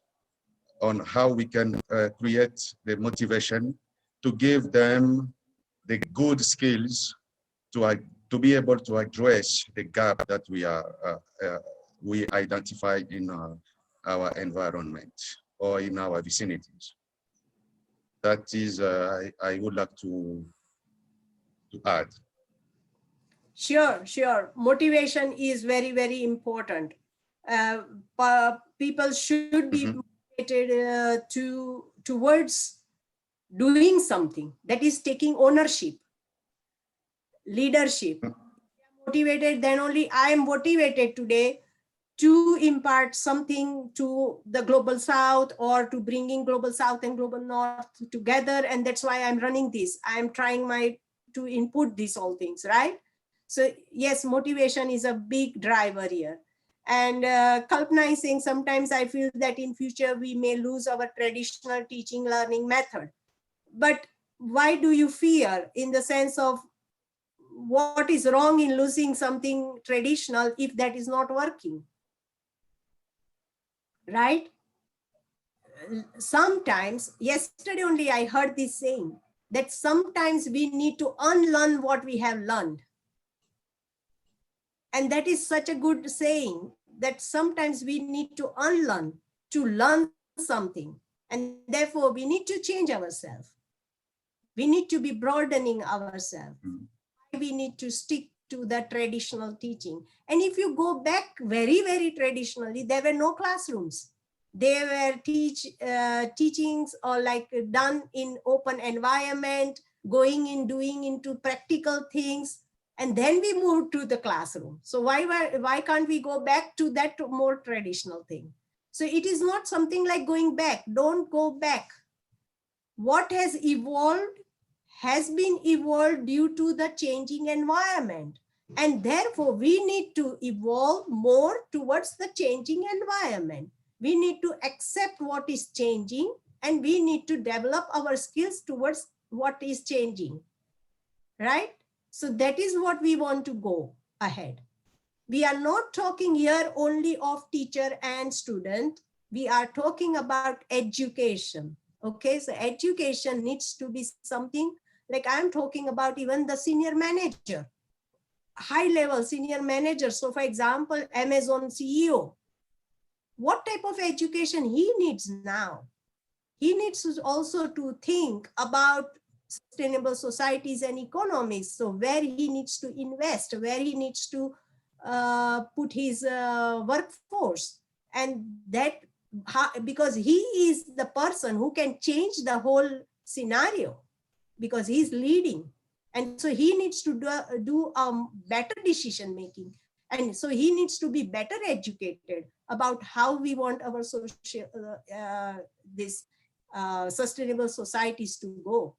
on how we can create the motivation to give them the good skills to be able to address the gap that we identify in our environment or in our vicinities. That is, I would like to add. Sure. Motivation is very, very important. People should be motivated towards doing something, that is taking ownership, leadership. Motivated, then only I am motivated today to impart something to the global south, or to bringing global south and global north together, and that's why I'm running this. I'm trying to input these all things, right? So yes, motivation is a big driver here. And Kalpana is saying sometimes I feel that in future we may lose our traditional teaching learning method. But why do you fear, in the sense of what is wrong in losing something traditional if that is not working? Right? Sometimes, yesterday only I heard this saying, that sometimes we need to unlearn what we have learned. And that is such a good saying, that sometimes we need to unlearn to learn something. And therefore we need to change ourselves. We need to be broadening ourselves. We need to stick to the traditional teaching. And if you go back very, very traditionally, there were no classrooms. They were teachings or like done in open environment, going in, doing into practical things. And then we moved to the classroom. So why can't we go back to that more traditional thing? So it is not something like going back. Don't go back. What has evolved has been evolved due to the changing environment. And therefore we need to evolve more towards the changing environment. We need to accept what is changing, and we need to develop our skills towards what is changing, right? So that is what we want to go ahead. We are not talking here only of teacher and student. We are talking about education. Okay, so education needs to be something like I'm talking about even the senior manager, high level senior manager. So for example, Amazon CEO, what type of education he needs now? He needs to also to think about sustainable societies and economies. So where he needs to invest, where he needs to put his workforce, and that because he is the person who can change the whole scenario because he's leading. And so he needs to do better decision making. And so he needs to be better educated about how we want our social, sustainable societies to go.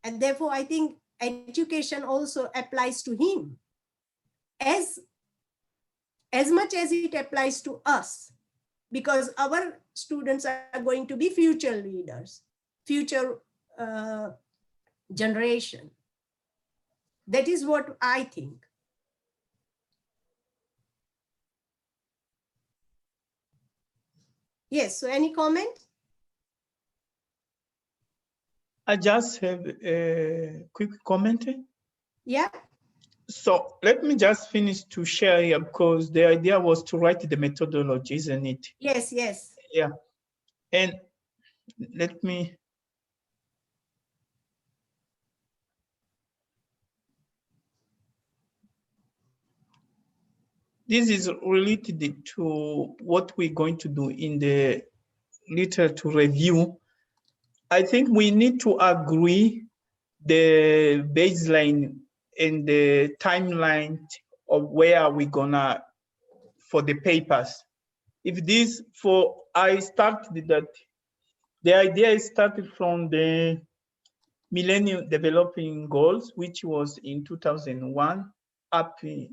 And therefore, I think education also applies to him as much as it applies to us, because our students are going to be future leaders, future generation. That is what I think. Yes, so any comment? I just have a quick comment. Yeah. So let me just finish to share here, because the idea was to write the methodology, isn't it? Yes, yes. Yeah. And let me. This is related to what we're going to do in the literature review. I think we need to agree the baseline and the timeline of where we're gonna for the papers. If this I started that, the idea is started from the Millennium Developing Goals, which was in 2001 up to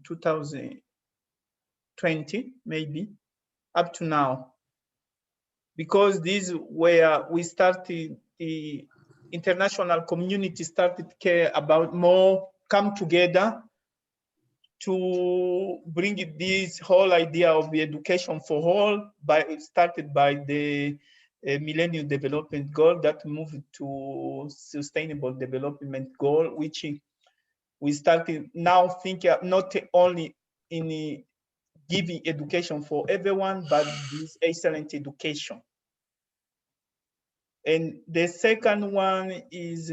2020, maybe up to now, because these where we started, the international community started care about more come together to bring this whole idea of the education for all. It started by the Millennium Development Goal that moved to Sustainable Development Goal, which we started now thinking not only in giving education for everyone, but this excellent education. And the second one is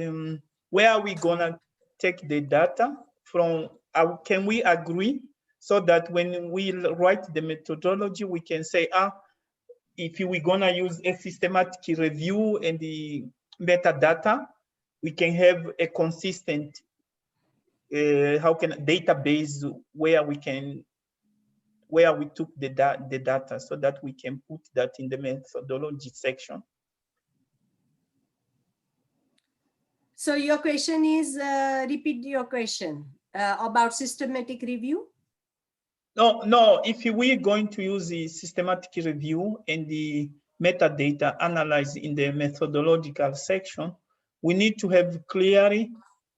where are we gonna take the data from? Can we agree so that when we write the methodology, we can say, if we're gonna use a systematic review and the metadata, we can have a consistent database where we took the data, so that we can put that in the methodology section. So your question is, repeat your question about systematic review? No, if we're going to use the systematic review and the metadata analyzed in the methodological section, we need to have clearly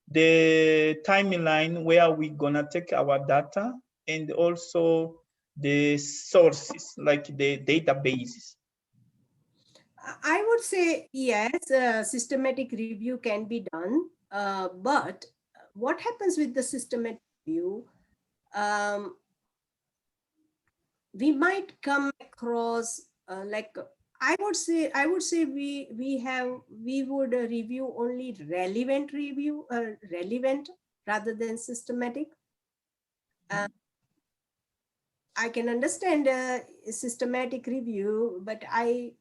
the timeline where we're gonna take our data, and also the sources, like the databases. I would say yes, systematic review can be done, but what happens with the systematic review? We might come across like I would say we would review only relevant rather than systematic. I can understand systematic review, but it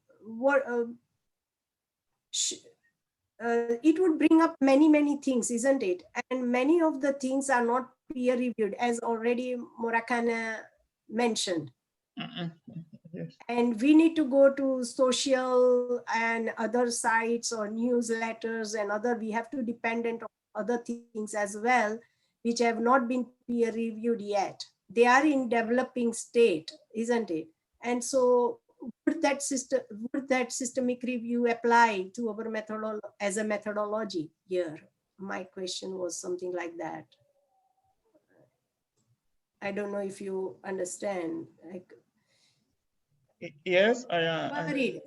would bring up many things, isn't it? And many of the things are not peer reviewed, as already Murakana mentioned. Yes. And we need to go to social and other sites or newsletters and we have to dependent on other things as well, which have not been peer reviewed yet. They are in developing state, isn't it? And so would that systemic review apply to our as a methodology here? My question was something like that. I don't know if you understand. Like, Yes, Worried.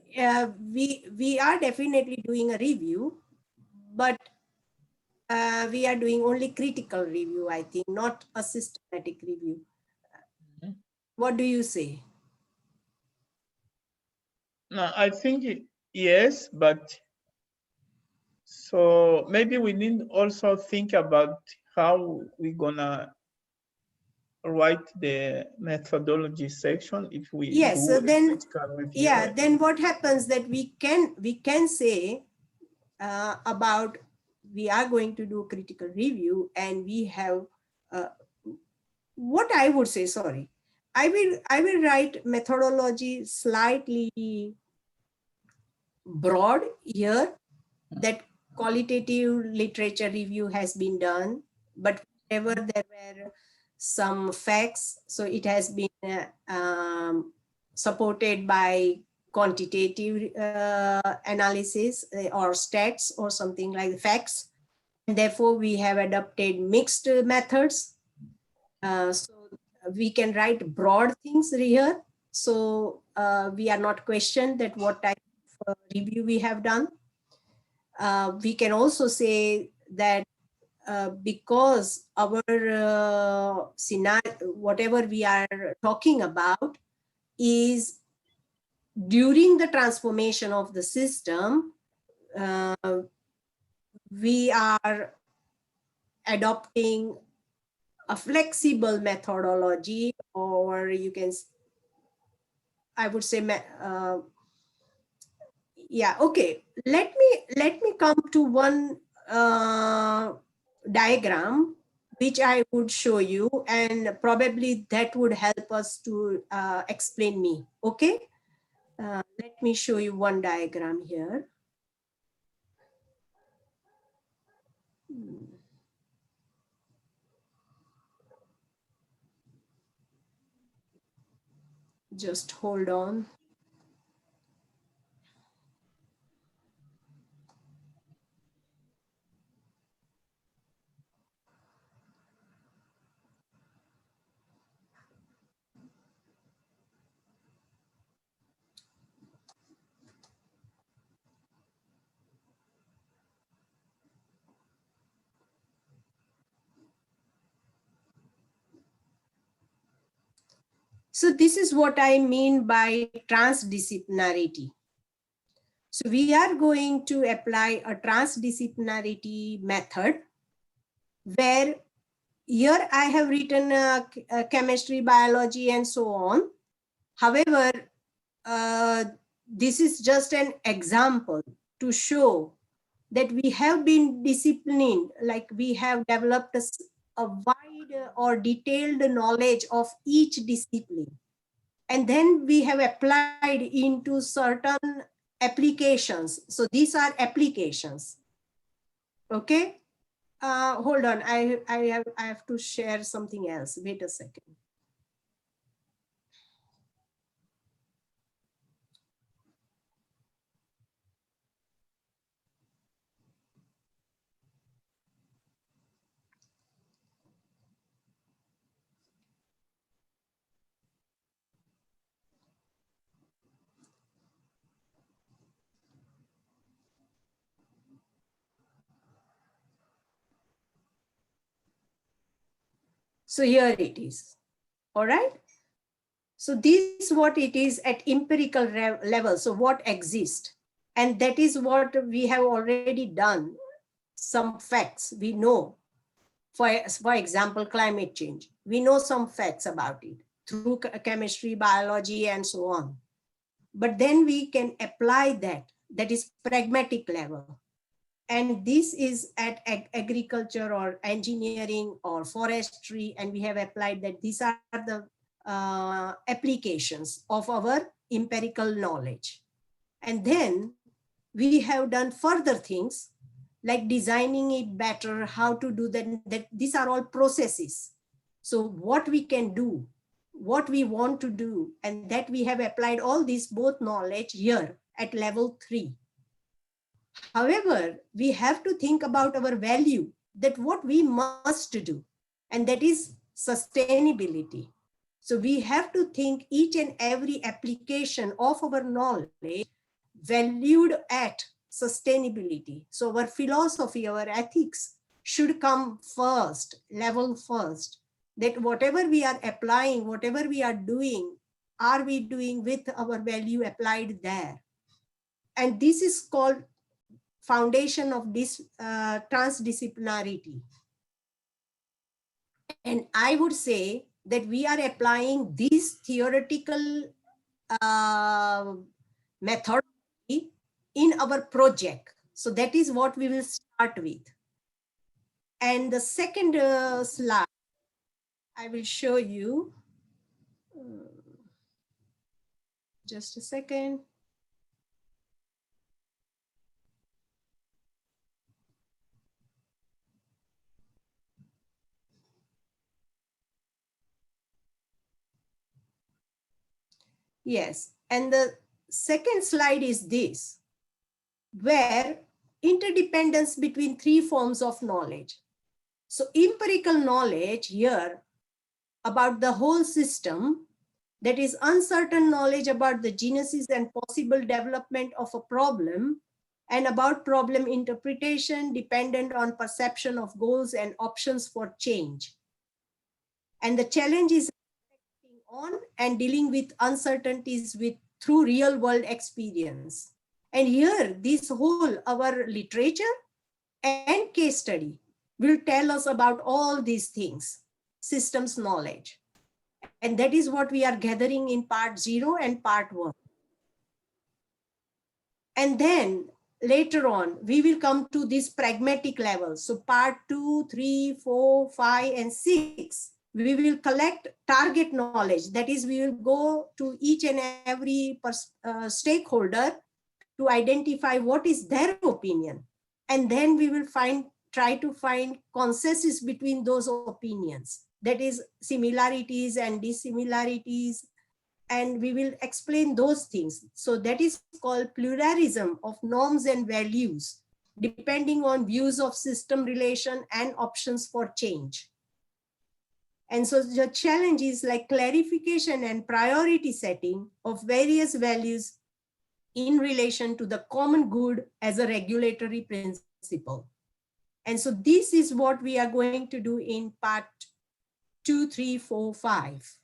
We are definitely doing a review, but we are doing only critical review, I think, not a systematic review. What do you say? no, I think yes, but so maybe we need also think about how we're gonna write the methodology section if we Yes, do so a then, critical review. yeah, then what happens that we can say about we are going to do critical review, and we have what I would say, sorry, I will write methodology slightly broad here, that qualitative literature review has been done, but whenever there were some facts, so it has been supported by quantitative analysis or stats or something like facts, and therefore we have adopted mixed methods. So we can write broad things here, so we are not questioned that what type of review we have done. We can also say that because our scenario, whatever we are talking about, is during the transformation of the system, we are adopting a flexible methodology, or you can, I would say, yeah, okay. Let me come to one diagram which I would show you, and probably that would help us to explain me. Okay, let me show you one diagram here. Just hold on. So this is what I mean by transdisciplinarity. So we are going to apply a transdisciplinarity method, where here I have written chemistry, biology, and so on. However, this is just an example to show that we have been disciplined, like we have developed a wide or detailed knowledge of each discipline. And then we have applied into certain applications. So these are applications. Okay. Hold on. I have to share something else. Wait a second. So here it is. All right. So this is what it is at empirical level. So what exists? And that is what we have already done. Some facts we know. For example, climate change. We know some facts about it through chemistry, biology, and so on. But then we can apply that. That is pragmatic level. And this is at agriculture or engineering or forestry, and we have applied that. These are the applications of our empirical knowledge. And then we have done further things like designing it better, how to do that. These are all processes. So what we can do, what we want to do, and that we have applied all this both knowledge here at level 3. However, we have to think about our value, that what we must do, and that is sustainability. So we have to think each and every application of our knowledge valued at sustainability. So our philosophy, our ethics should come first, level first, that whatever we are applying, whatever we are doing, are we doing with our value applied there? And this is called foundation of this transdisciplinarity. And I would say that we are applying this theoretical methodology in our project. So that is what we will start with. And the second slide, I will show you. Just a second. Yes, and the second slide is this, where interdependence between three forms of knowledge. So empirical knowledge here about the whole system, that is uncertain knowledge about the genesis and possible development of a problem, and about problem interpretation dependent on perception of goals and options for change. And the challenge is on and dealing with uncertainties through real world experience. And here, this whole, our literature and case study will tell us about all these things, systems knowledge. And that is what we are gathering in part 0 and part 1. And then later on, we will come to this pragmatic level. So part 2, 3, 4, 5, and 6, we will collect target knowledge. That is, we will go to each and every stakeholder to identify what is their opinion. And then we will try to find consensus between those opinions. That is similarities and dissimilarities. And we will explain those things. So that is called pluralism of norms and values, depending on views of system relation and options for change. And so the challenge is like clarification and priority setting of various values in relation to the common good as a regulatory principle. And so this is what we are going to do in part 2, 3, 4, 5.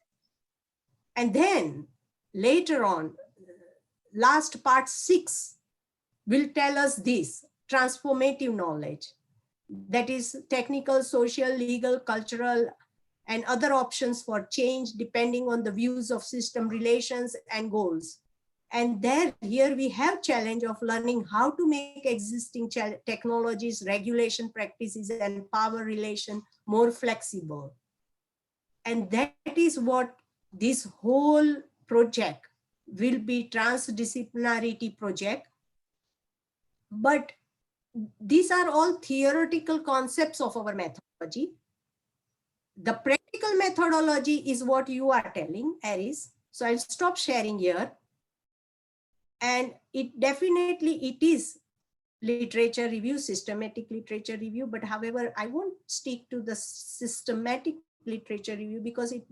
And then later on, last part 6 will tell us this, transformative knowledge. That is technical, social, legal, cultural, and other options for change depending on the views of system relations and goals. And there, here we have challenge of learning how to make existing technologies, regulation practices, and power relation more flexible. And that is what this whole project will be, transdisciplinarity project. But these are all theoretical concepts of our methodology. The practical methodology is what you are telling, Aris. So I'll stop sharing here. And it is literature review, systematic literature review. But however, I won't stick to the systematic literature review because it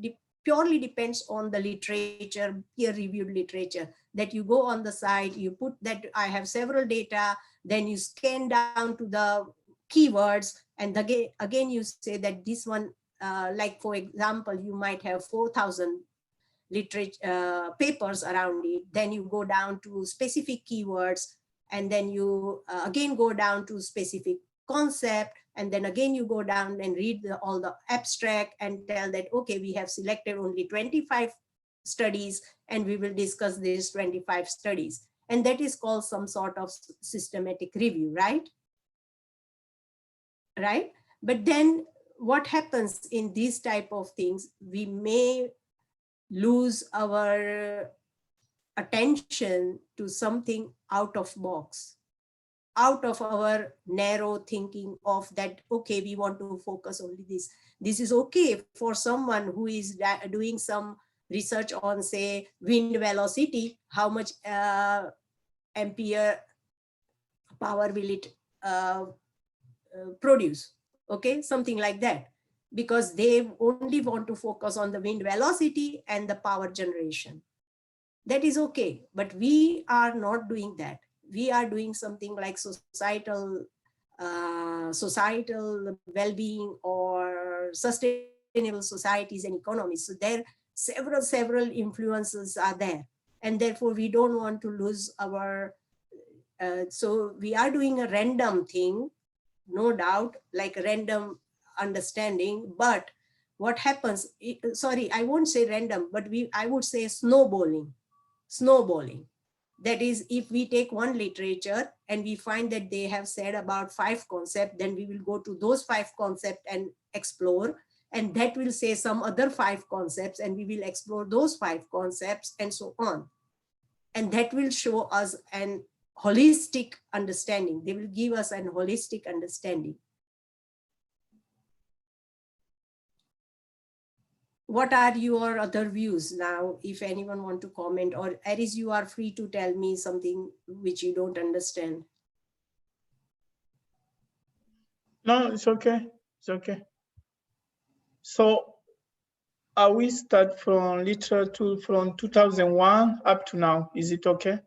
purely depends on the literature, peer-reviewed literature, that you go on the site, you put that I have several data, then you scan down to the keywords, and again you say that this one, like for example, you might have 4,000 literature papers around it. Then you go down to specific keywords, and then you again go down to specific concept, and then again you go down and read all the abstract and tell that, okay, we have selected only 25 studies and we will discuss these 25 studies. And that is called some sort of systematic review, right? Right? But then what happens in these type of things, we may lose our attention to something out of box, out of our narrow thinking of that, okay, we want to focus only this. This is okay for someone who is doing some research on, say, wind velocity, how much ampere power will it produce, okay, something like that. because they only want to focus on the wind velocity and the power generation. That is okay, but we are not doing that. We are doing something like societal well-being or sustainable societies and economies. So there several influences are there, and therefore we don't want to lose our so we are doing a random thing, no doubt, like random understanding. But what happens, sorry, I won't say random, but I would say snowballing. That is, if we take one literature and we find that they have said about 5 concepts, then we will go to those 5 concepts and explore, and that will say some other 5 concepts, and we will explore those 5 concepts, and so on. And that will show us an holistic understanding. They will give us an holistic understanding. What are your other views now? If anyone want to comment, or Aris, you are free to tell me something which you don't understand. No, it's okay. It's okay. So we start from literature from 2001 up to now. Is it okay?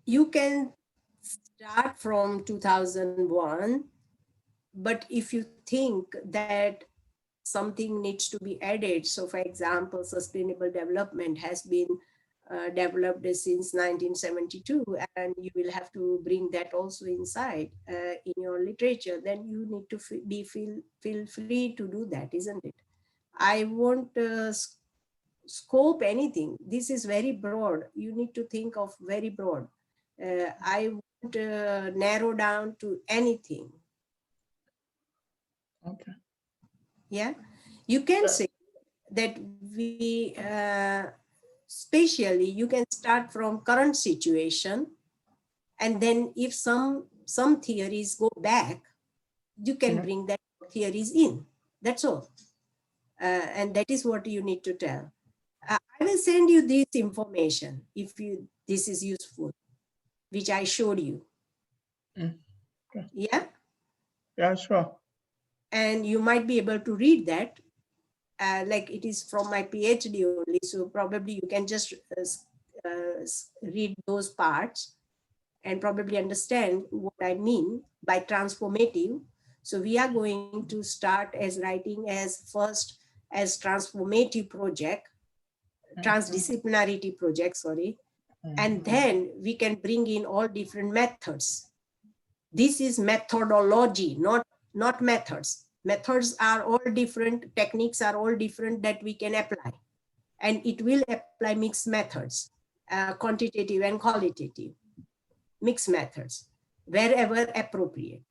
You can start from 2001, but if you think that something needs to be added, so for example, sustainable development has been developed since 1972, and you will have to bring that also inside in your literature, then you need to feel free to do that, isn't it? I won't scope anything. This is very broad. You need to think of very broad. I won't narrow down to anything. Okay. Yeah, you can say that we spatially, you can start from current situation, and then if some theories go back, you can bring that theories in. That's all. And that is what you need to tell. I will send you this information if this is useful, which I showed you. Okay. Yeah? Yeah, sure. And you might be able to read that. Like it is from my PhD only, so probably you can just read those parts and probably understand what I mean by transformative. So we are going to start as writing as first as transformative project, transdisciplinarity project, sorry, and then we can bring in all different methods. This is methodology, not methods. Methods are all different, techniques are all different that we can apply. And it will apply mixed methods, quantitative and qualitative, mixed methods, wherever appropriate.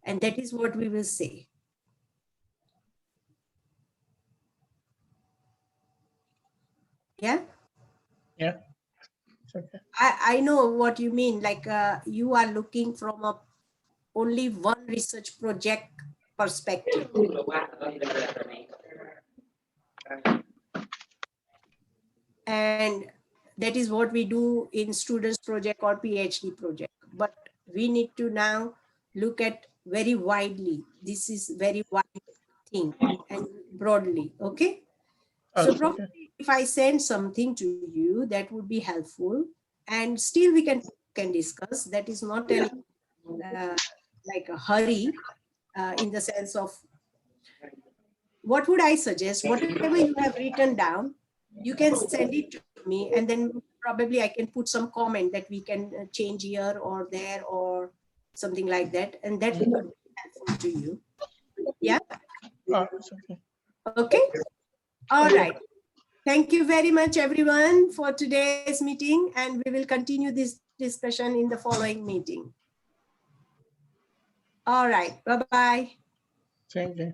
And that is what we will say. Yeah? Yeah. It's okay. I know what you mean. Like you are looking from only one research project perspective. And that is what we do in students project or PhD project. But we need to now look at very widely. This is very wide thing and broadly, okay? So probably if I send something to you, that would be helpful. And still we can discuss. That is not any, like a hurry in the sense of, what would I suggest? Whatever you have written down, you can send it to me, and then probably I can put some comment that we can change here or there or something like that. And that would be helpful to you. Yeah? It's okay. Okay. All right. Thank you very much, everyone, for today's meeting. And we will continue this discussion in the following meeting. All right. Bye-bye. Thank you.